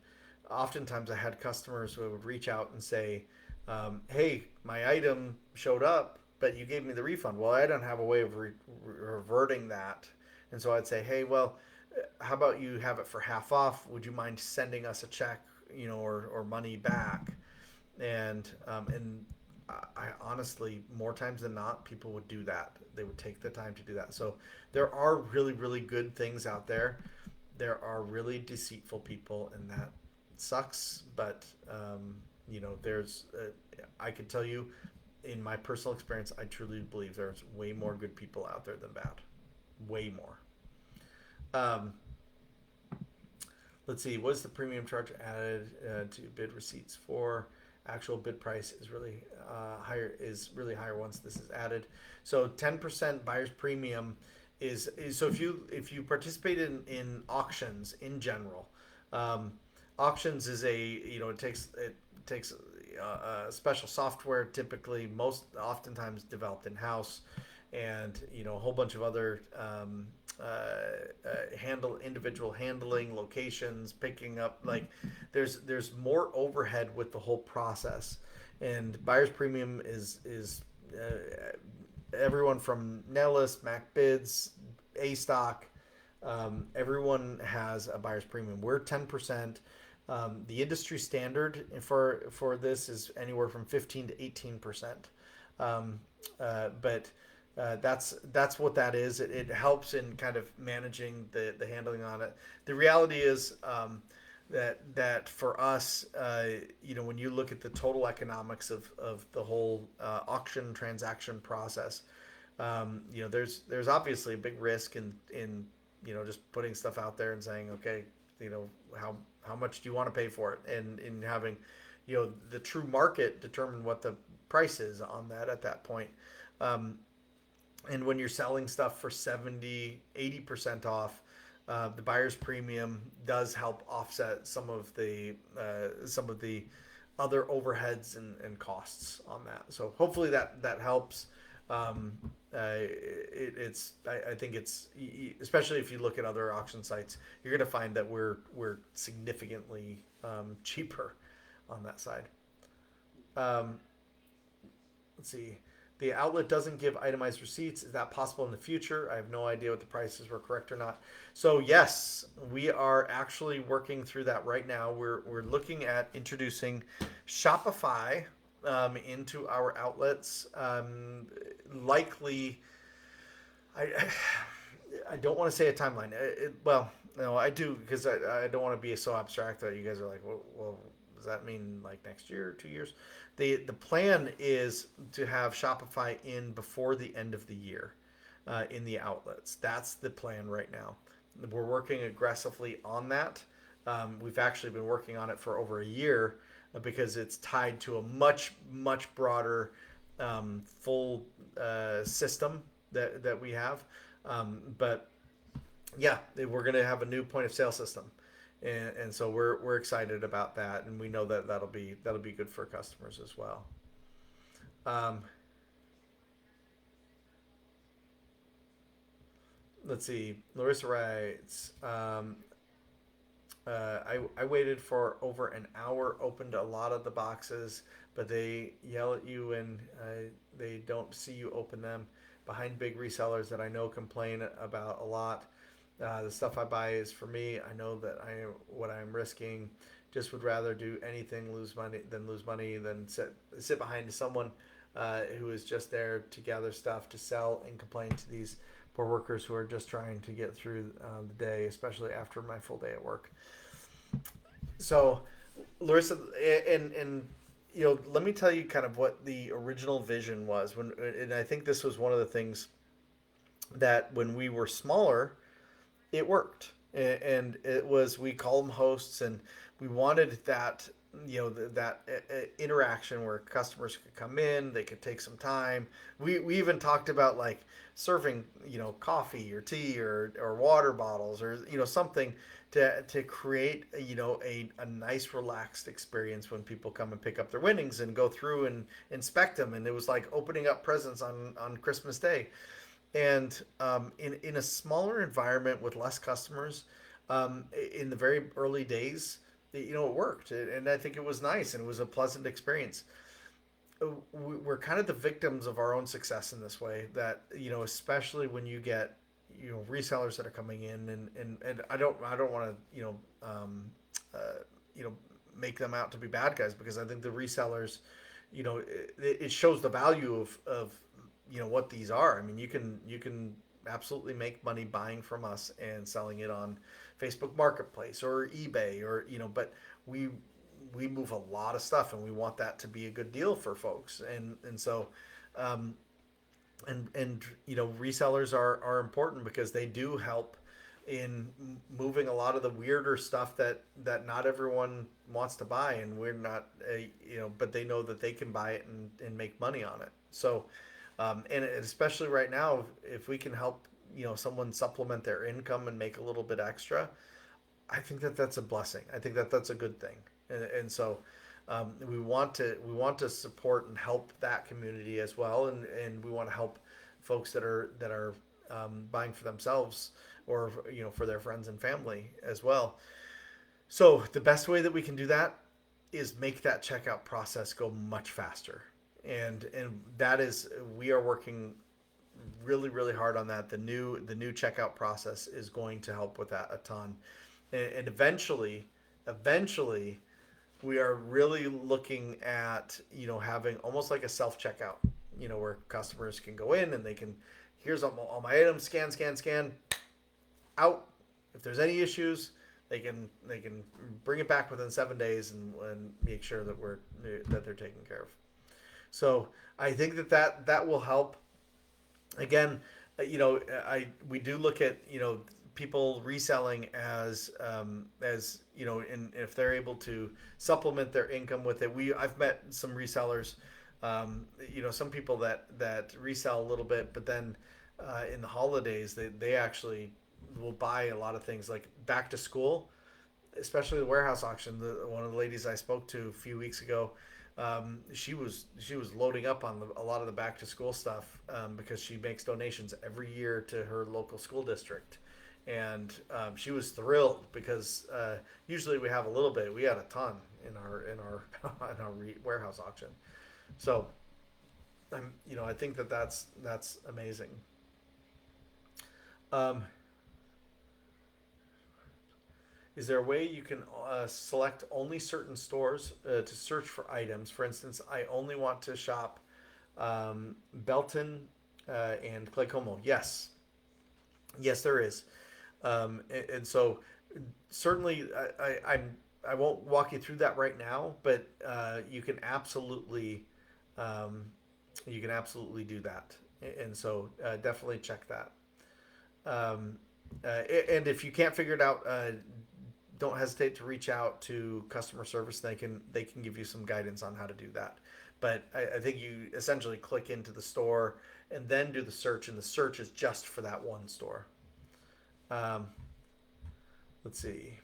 oftentimes I had customers who would reach out and say, "Hey, my item showed up, but you gave me the refund." Well, I don't have a way of reverting that, and so I'd say, "Hey, well, how about you have it for half off? Would you mind sending us a check, or money back?" And I honestly, more times than not, people would do that. They would take the time to do that. So there are really, really good things out there. There are really deceitful people, and that sucks. But there's I can tell you, in my personal experience, I truly believe there's way more good people out there than bad. Way more. Um, let's see, what is the premium charge added to bid receipts for? Actual bid price is really higher once this is added. So 10% buyer's premium is so if you participate in auctions in general, um, auctions is it takes special software, typically most oftentimes developed in house, and a whole bunch of other handle individual handling, locations, picking up, like there's more overhead with the whole process. And buyer's premium is everyone from Nellis, MacBids, A Stock, everyone has a buyer's premium. We're 10%. The industry standard for this is anywhere from 15 to 18%. But that's what that is. It helps in kind of managing the handling on it. The reality is that for us, when you look at the total economics of the whole auction transaction process, there's obviously a big risk in just putting stuff out there and saying, okay, how much do you want to pay for it, and in having the true market determine what the price is on that at that point. Um, and when you're selling stuff for 70-80% off, the buyer's premium does help offset some of the other overheads and costs on that. So hopefully that helps. I think it's, especially if you look at other auction sites, you're going to find that we're significantly cheaper on that side. Um, let's see. The outlet doesn't give itemized receipts. Is that possible in the future? I have no idea what the prices were correct or not. So yes, we are actually working through that right now. We're looking at introducing Shopify into our outlets. Likely, I I don't want to say a timeline. Well, no, I do, because I don't want to be so abstract that you guys are like, well, does that mean like next year, 2 years? The plan is to have Shopify in before the end of the year in the outlets. That's the plan right now. We're working aggressively on that. We've actually been working on it for over a year because it's tied to a much, much broader full system that we have. But yeah, we're going to have a new point of sale system, and so we're excited about that, and we know that that'll be good for customers as well. Um, let's see. Larissa writes, I waited for over an hour, opened a lot of the boxes, but they yell at you and they don't see you open them. Behind big resellers that I know complain about a lot. The stuff I buy is for me. I know that what I'm risking. Just would rather do anything lose money than sit behind someone who is just there to gather stuff to sell and complain to these poor workers who are just trying to get through the day, especially after my full day at work. So, Larissa, and let me tell you kind of what the original vision was and I think this was one of the things that when we were smaller, it worked, and it was we call them hosts, and we wanted that interaction where customers could come in, they could take some time. We even talked about like serving coffee or tea or water bottles or something to create a nice relaxed experience when people come and pick up their winnings and go through and inspect them, and it was like opening up presents on Christmas Day. And in a smaller environment with less customers, in the very early days, it worked, and I think it was nice and it was a pleasant experience. We're kind of the victims of our own success in this way. That especially when you get resellers that are coming in, and I don't want to uh, you know make them out to be bad guys, because I think the resellers, it shows the value of what these are. I mean, you can absolutely make money buying from us and selling it on Facebook Marketplace or eBay, or but we we move a lot of stuff, and we want that to be a good deal for folks. And so um, and resellers are important because they do help in moving a lot of the weirder stuff that not everyone wants to buy, and we're not but they know that they can buy it and make money on it. So and especially right now, if we can help someone supplement their income and make a little bit extra, I think that that's a blessing. I think that that's a good thing. And so we want to support and help that community as well, and we want to help folks that are buying for themselves, or for their friends and family as well. So the best way that we can do that is make that checkout process go much faster, and that is, we are working really really hard on that. The new checkout process is going to help with that a ton, and eventually we are really looking at having almost like a self checkout, where customers can go in and they can, here's all my items, scan out. If there's any issues, they can bring it back within 7 days, and make sure that they're taken care of. So I think that will help. Again, I we do look at people reselling as and if they're able to supplement their income with it. I've met some resellers, some people that resell a little bit, but then in the holidays they actually will buy a lot of things like back to school, especially the warehouse auction. One of the ladies I spoke to a few weeks ago, she was loading up on a lot of the back to school stuff, because she makes donations every year to her local school district, and she was thrilled because usually we have a little bit. We had a ton in our in our warehouse auction. So I think that's amazing. Um, Is there a way you can select only certain stores to search for items? For instance, I only want to shop Belton and Claycomo. Yes, yes, there is. And so certainly, I won't walk you through that right now, but um, you can absolutely do that. And so definitely check that. Um, and if you can't figure it out, don't hesitate to reach out to customer service. They can give you some guidance on how to do that. But I think you essentially click into the store and then do the search, and the search is just for that one store. Um, let's see.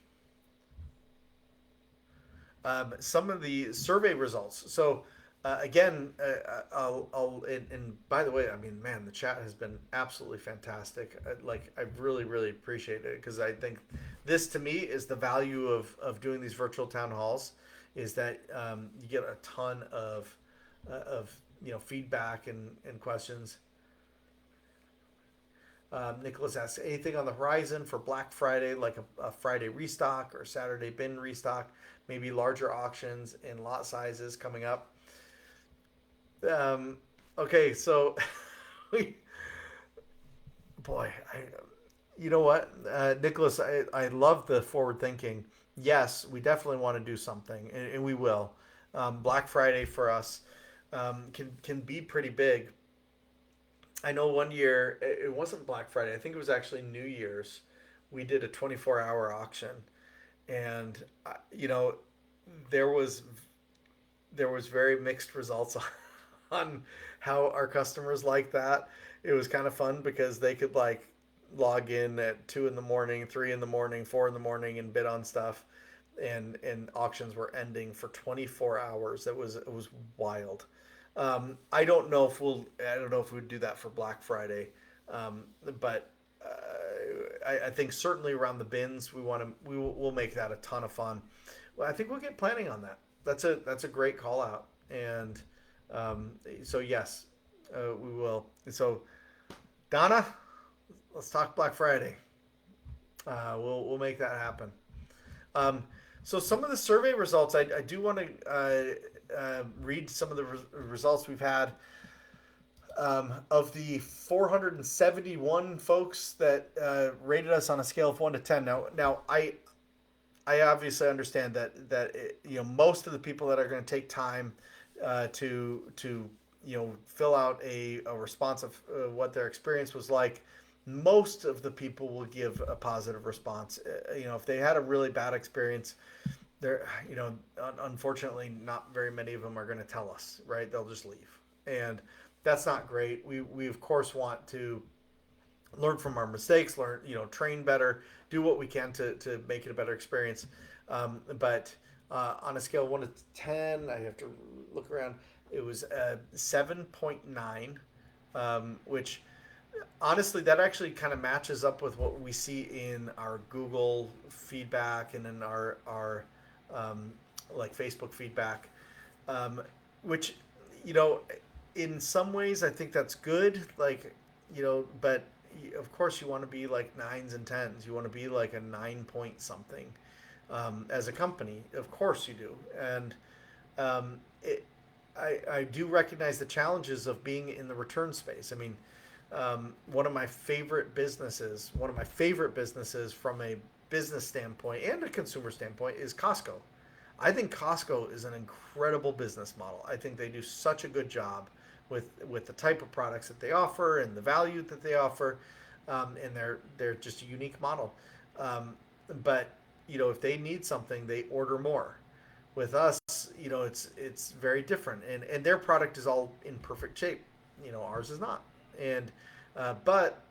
Some of the survey results. So again, and by the way, I mean, man, the chat has been absolutely fantastic. I really really appreciate it, because I think this to me is the value of doing these virtual town halls, is that you get a ton of feedback and questions. Nicholas asks, anything on the horizon for Black Friday, like a Friday restock or Saturday bin restock, maybe larger auctions in lot sizes coming up? Um, okay, so we, boy, you know what, Nicholas, I love the forward thinking. Yes, we definitely want to do something, and we will. Black Friday for us can be pretty big. I know one year it wasn't Black Friday. I think it was actually New Year's. We did a 24-hour auction, and you know, there was there was very mixed results on how our customers like that. It was kind of fun because they could like log in at 2 in the morning, 3 in the morning, 4 in the morning, and bid on stuff, and auctions were ending for 24 hours. It was wild. I don't know if we'd do that for Black Friday, but I think certainly around the bins we'll make that a ton of fun. Well, I think we'll get planning on that. That's a great call out, and so yes, we will. So Donna, let's talk Black Friday. We'll make that happen. Um, so some of the survey results, I do want to read some of the results we've had. Of the 471 folks that rated us on a scale of 1 to 10. Now I obviously understand that most of the people that are going to take time to fill out a response of what their experience was like. Most of the people will give a positive response. If they had a really bad experience, there, unfortunately, not very many of them are going to tell us, right? They'll just leave, and that's not great. We of course want to learn from our mistakes, train better, do what we can to make it a better experience. But on a scale of 1 to 10, I have to look around. It was 7.9, which honestly, that actually kind of matches up with what we see in our Google feedback and in our like Facebook feedback, um, which you know, in some ways I think that's good. But of course you want to be like nines and tens. You want to be like a 9 point something as a company. Of course you do, and um, it, I do recognize the challenges of being in the return space. I mean, one of my favorite businesses from a business standpoint and a consumer standpoint is Costco. I think Costco is an incredible business model. I think they do such a good job with the type of products that they offer and the value that they offer, and they're just a unique model. But if they need something, they order more. With us, it's very different, and their product is all in perfect shape. Ours is not, and but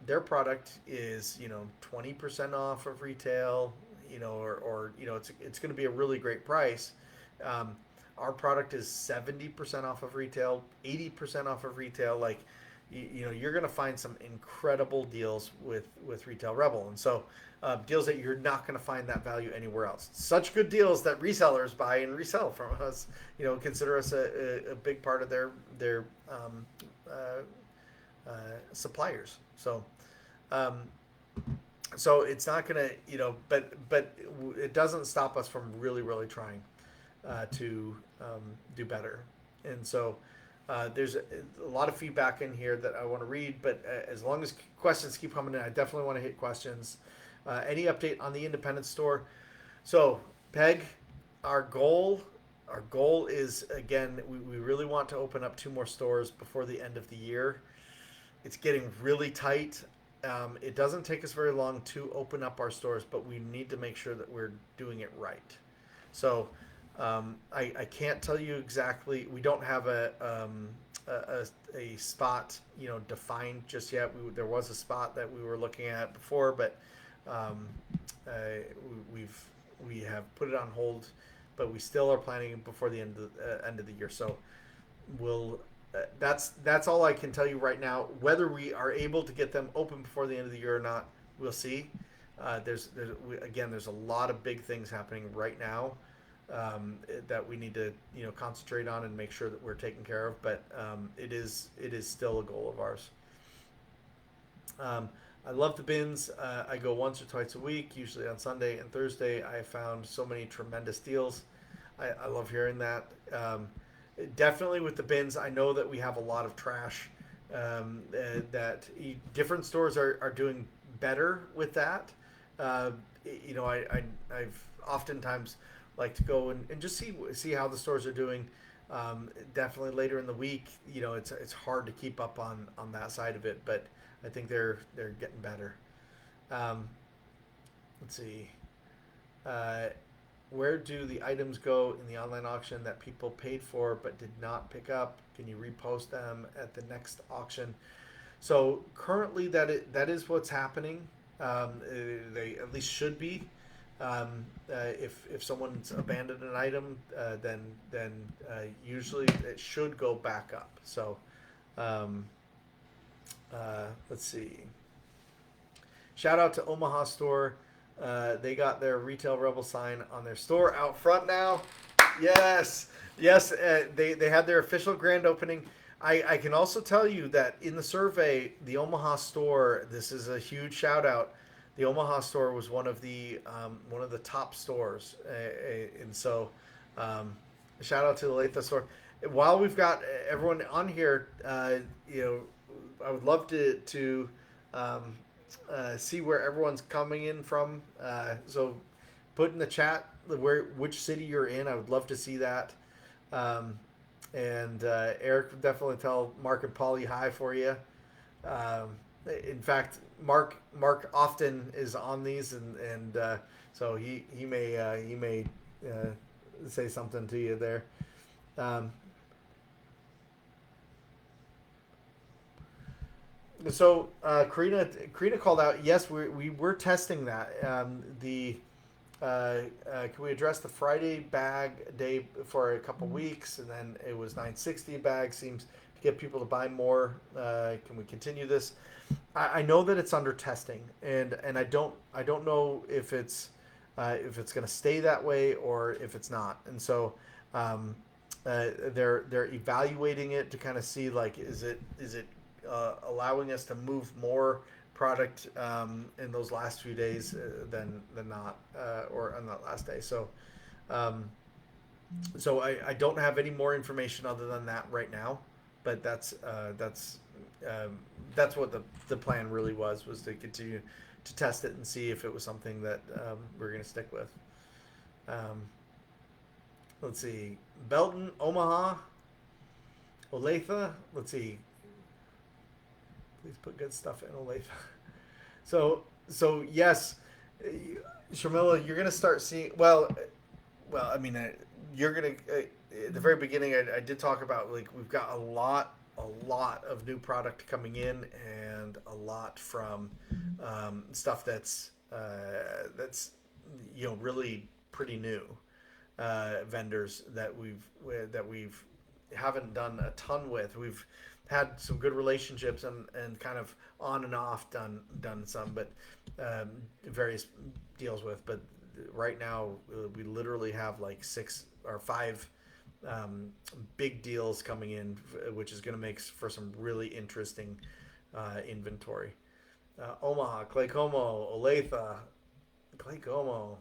their product is 20% off of retail, or it's going to be a really great price. Um, our product is 70% off of retail, 80% off of retail. Like you're going to find some incredible deals with Retail Rebel, and so deals that you're not going to find that value anywhere else. Such good deals that resellers buy and resell from us. Consider us a big part of their suppliers. Um, so it's not gonna, but it doesn't stop us from really, really trying to do better. And so there's a lot of feedback in here that I want to read, but as long as questions keep coming in, I definitely want to hit questions. Any update on the independent store? So, Peg, our goal, our goal is, again, we really want to open up 2 more stores before the end of the year. It's getting really tight. It doesn't take us very long to open up our stores, but we need to make sure that we're doing it right. So I can't tell you exactly. We don't have a spot defined just yet. There was a spot that we were looking at before, but um, uh, we have put it on hold. But we still are planning before the end of the year. So we'll that's all I can tell you right now. Whether we are able to get them open before the end of the year or not, we'll see. There's a lot of big things happening right now that we need to concentrate on and make sure that we're taken care of. But it is still a goal of ours. Um, I love the bins. I go once or twice a week, usually on Sunday and Thursday. I found so many tremendous deals. I love hearing that. Definitely with the bins, I know that we have a lot of trash. That different stores are doing better with that. Uh, I've oftentimes like to go and just see how the stores are doing. Definitely later in the week, it's hard to keep up on that side of it, but I think they're getting better. Um, let's see. Uh, where do the items go in the online auction that people paid for but did not pick up? Can you repost them at the next auction? So currently, that is what's happening. They at least should be. If someone's abandoned an item, then usually it should go back up. So um, let's see. Shout out to Omaha Store. They got their Retail Rebel sign on their store out front now. Yes, yes. They had their official grand opening. I can also tell you that in the survey, the Omaha store. This is a huge shout out. The Omaha store was one of the top stores, and so shout out to the Latha store. While we've got everyone on here, I would love to um, see where everyone's coming in from. So put in the chat which city you're in. I would love to see that. Um, and Eric would definitely tell Mark and Polly hi for you. Um, in fact, Mark often is on these, and so he may say something to you there. Um, so Karina called out. Yes, we were testing that. Can we address the Friday bag day for a couple weeks, and then it was 960 a bag? Seems to get people to buy more. Can we continue this? I know that it's under testing, and I don't know if it's going to stay that way or if it's not. And so they're evaluating it to kind of see, like, is it allowing us to move more product in those last few days than not, or on that last day. Um, so I don't have any more information other than that right now, but that's what the plan really was to continue to test it and see if it was something that we're going to stick with. Um, let's see, Belton, Omaha, Olathe. Let's see. Please put good stuff in Olathe. So yes, Shamila, you're gonna start seeing. Well, I mean, you're gonna. At the very beginning, I did talk about, like, we've got a lot of new product coming in, and a lot from stuff that's really pretty new, vendors that we've haven't done a ton with. We've had some good relationships, and kind of on and off done some, but various deals with. But right now, we literally have like 6 or 5 big deals coming in, which is going to make for some really interesting inventory. Omaha, Claycomo, Olathe, Claycomo,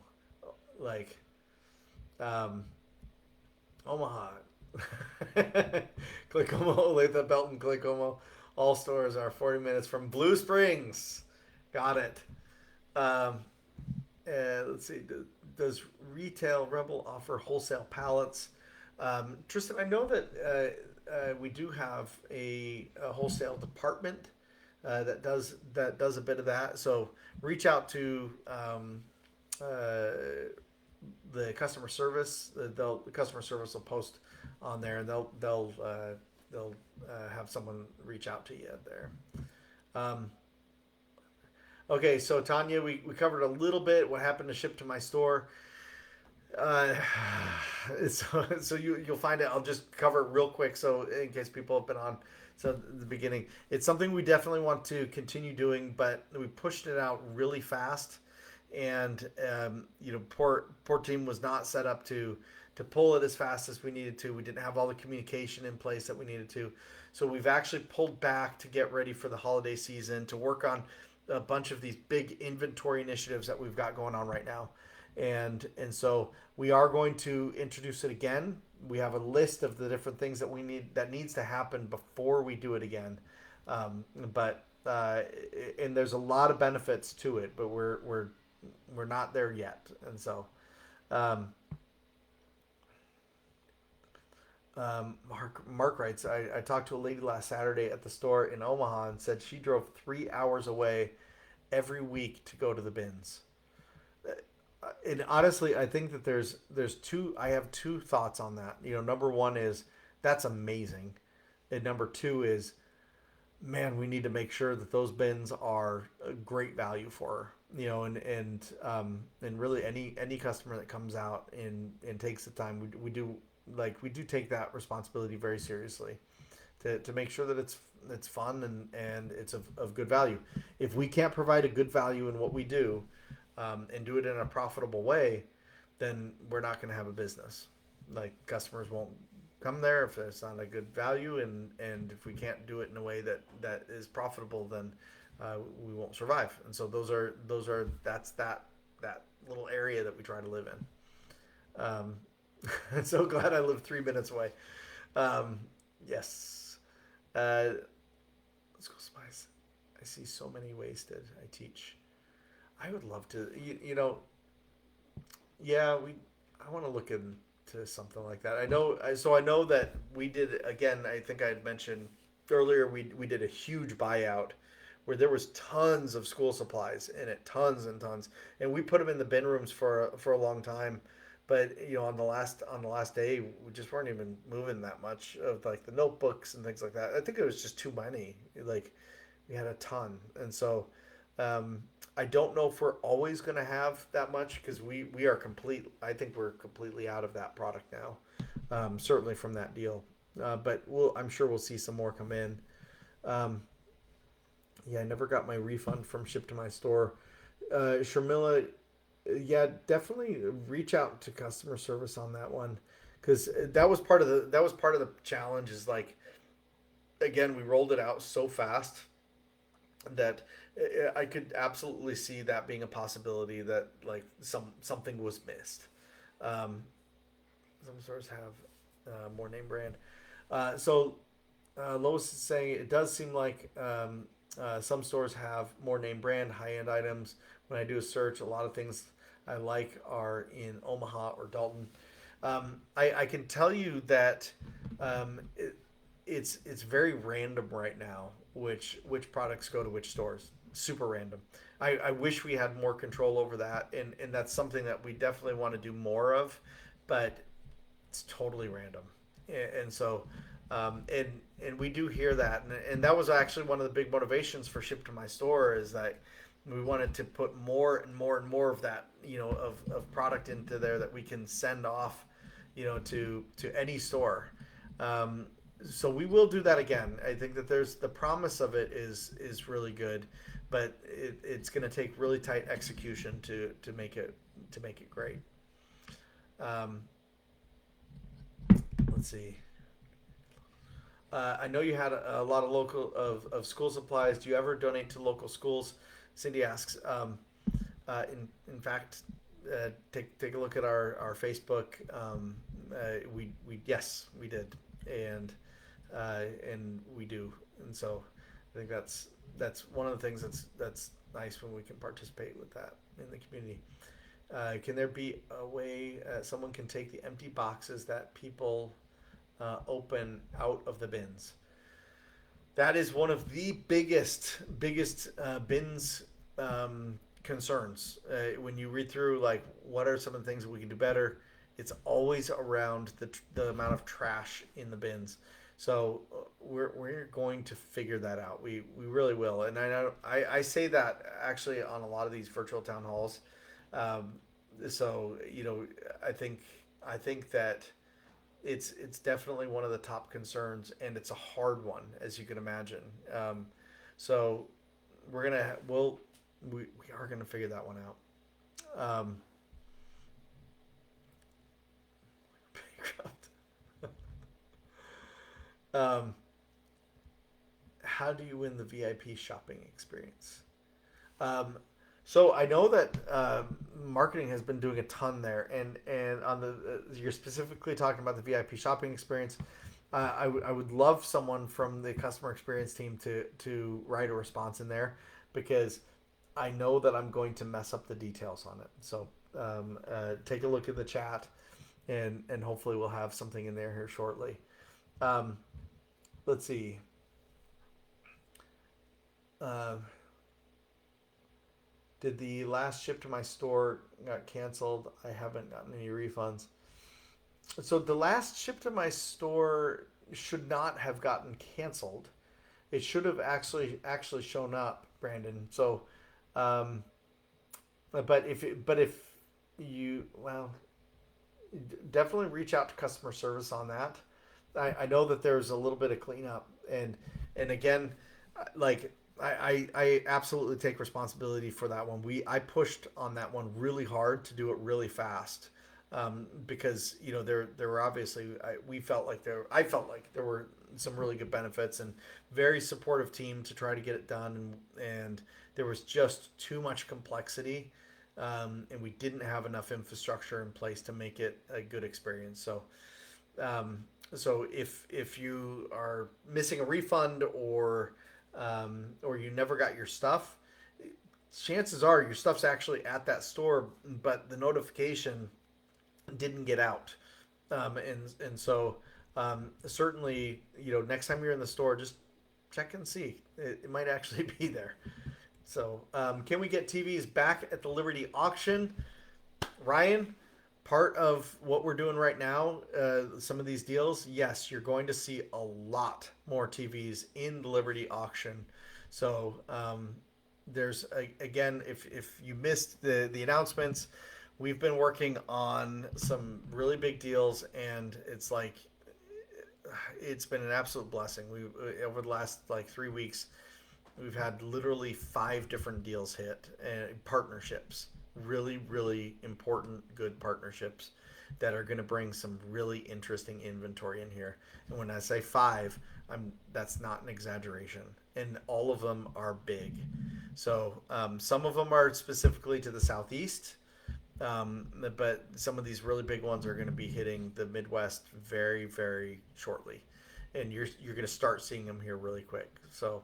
like um, Omaha, Claycomo, Olathe, Belton, Claycomo. All stores are 40 minutes from Blue Springs. Got it. Um, let's see. Does Retail Rebel offer wholesale pallets? Tristan, I know that we do have a wholesale department that does a bit of that. So reach out to the customer service. The customer service will post on there, and they'll have someone reach out to you there. Um, okay, so Tanya, we covered a little bit what happened to ship to my store. Uh, so you'll find it. I'll just cover it real quick, so in case people have been on. So the beginning, it's something we definitely want to continue doing, but we pushed it out really fast, and poor team was not set up to pull it as fast as we needed to. We didn't have all the communication in place that we needed to. So we've actually pulled back to get ready for the holiday season, to work on a bunch of these big inventory initiatives that we've got going on right now. And so we are going to introduce it again. We have a list of the different things that we need, that needs to happen before we do it again. But and there's a lot of benefits to it, but we're not there yet. And so um, Mark writes, I talked to a lady last Saturday at the store in Omaha and said she drove 3 hours away every week to go to the bins. And honestly, I think that there's two. I have two thoughts on that. Number one is that's amazing, and number two is, man, we need to make sure that those bins are a great value for her. And really any customer that comes out and takes the time, we do take that responsibility very seriously, to make sure that it's fun and it's of good value. If we can't provide a good value in what we do, and do it in a profitable way, then we're not going to have a business. Like, customers won't come there if it's not a good value, and if we can't do it in a way that is profitable, then we won't survive. And so that's that little area that we try to live in. I'm so glad I live 3 minutes away. Yes. Let's go spice. I see so many wasted. I teach. I would love to, yeah, I want to look into something like that. I know that we did, again, I think I had mentioned earlier, we did a huge buyout where there was tons of school supplies in it, tons and tons, and we put them in the bin rooms for a long time. But on the last day, we just weren't even moving that much of, like, the notebooks and things like that. I think it was just too many. Like, we had a ton, and so I don't know if we're always going to have that much, because we are complete. I think we're completely out of that product now, certainly from that deal. But I'm sure we'll see some more come in. Um, yeah, I never got my refund from Ship to My Store. Sharmila, yeah, definitely reach out to customer service on that one, because that was part of the challenge. Is like, again, we rolled it out so fast that I could absolutely see that being a possibility, that, like, something was missed. Um, some stores have more name brand. So Lois is saying it does seem like some stores have more name brand high end items. When I do a search, a lot of things I like are in Omaha or Dalton. I can tell you that it's very random right now which products go to which stores. Super random. I wish we had more control over that, and that's something that we definitely want to do more of, but it's totally random. And so and we do hear that, and that was actually one of the big motivations for Ship to My Store, is that we wanted to put more and more and more of that, of product into there that we can send off, to any store. um, so we will do that again. I think that there's the promise of it is really good, but it's going to take really tight execution to make it great. um, let's see. I know you had a lot of local of school supplies. Do you ever donate to local schools? Cindy asks. In fact, take a look at our Facebook. We yes, we did, and we do. And so I think that's one of the things that's nice, when we can participate with that in the community. Can there be a way someone can take the empty boxes that people open out of the bins? That is one of the biggest bins concerns. When you read through, like, what are some of the things that we can do better, it's always around the amount of trash in the bins. So we're going to figure that out. We really will. And I know I say that actually on a lot of these virtual town halls. Um, so I think that it's definitely one of the top concerns, and it's a hard one, as you can imagine. So we are gonna figure that one out. Um, Um, how do you win the VIP shopping experience? Um, so I know that marketing has been doing a ton there, and on the you're specifically talking about the VIP shopping experience. I would love someone from the customer experience team to write a response in there, because I know that I'm going to mess up the details on it. So take a look at the chat, and hopefully we'll have something in there here shortly. Um, let's see. Uh, did the last ship to my store got canceled? I haven't gotten any refunds. So the last ship to my store should not have gotten canceled. It should have actually shown up, Brandon. So, um, but if you, well, definitely reach out to customer service on that. I know that there's a little bit of cleanup, and again, like I absolutely take responsibility for that one. I pushed on that one really hard to do it really fast, because there were obviously we felt like there I felt like there were some really good benefits, and very supportive team to try to get it done, and there was just too much complexity, and we didn't have enough infrastructure in place to make it a good experience. Um, so if you are missing a refund, or you never got your stuff, chances are your stuff's actually at that store, but the notification didn't get out. And certainly, next time you're in the store, just check and see. It might actually be there. So, can we get TVs back at the Liberty auction? Ryan, part of what we're doing right now, some of these deals, yes, you're going to see a lot more TVs in the Liberty auction. So, again, if you missed the announcements, we've been working on some really big deals, and it's been an absolute blessing. We over the last like 3 weeks, we've had literally 5 different deals hit, and partnerships, really, really important, good partnerships that are going to bring some really interesting inventory in here. And when I say 5, that's not an exaggeration. And all of them are big. So some of them are specifically to the southeast, but some of these really big ones are going to be hitting the Midwest very, very shortly, and you're going to start seeing them here really quick. So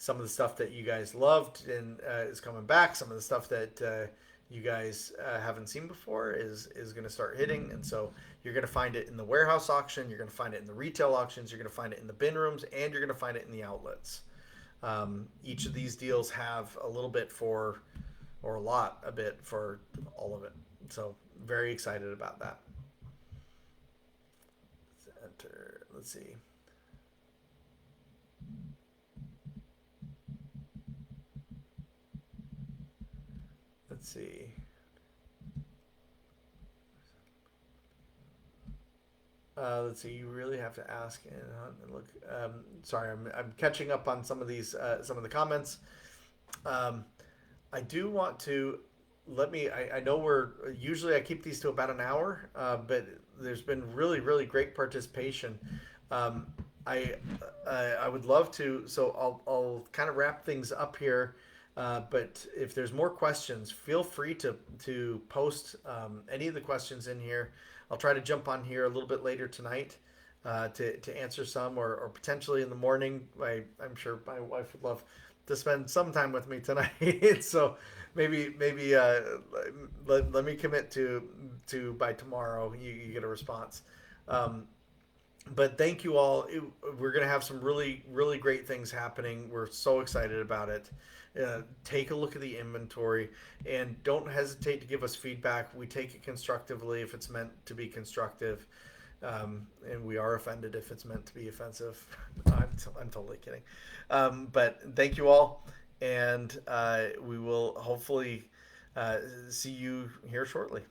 some of the stuff that you guys loved and is coming back. Some of the stuff that you guys haven't seen before is going to start hitting, and so you're going to find it in the warehouse auction. You're going to find it in the retail auctions. You're going to find it in the bin rooms, and you're going to find it in the outlets. Each of these deals have a little bit for, or a bit for all of it. So very excited about that. Let's enter. Let's see. Let's see. Let's see. You really have to ask and look. Sorry, I'm catching up on some of these some of the comments. Um, I do want to let me. I know we're usually I keep these to about an hour, but there's been really, really great participation. Um, I I would love to. So I'll kind of wrap things up here. But if there's more questions, feel free to post any of the questions in here. I'll try to jump on here a little bit later tonight to answer some, or potentially in the morning. I'm sure my wife would love to spend some time with me tonight. So maybe let me commit to by tomorrow you get a response. Um, but thank you all. We're going to have some really, really great things happening. We're so excited about it. Take a look at the inventory, and don't hesitate to give us feedback. We take it constructively if it's meant to be constructive, and we are offended if it's meant to be offensive. I'm totally kidding. But thank you all, and we will hopefully see you here shortly.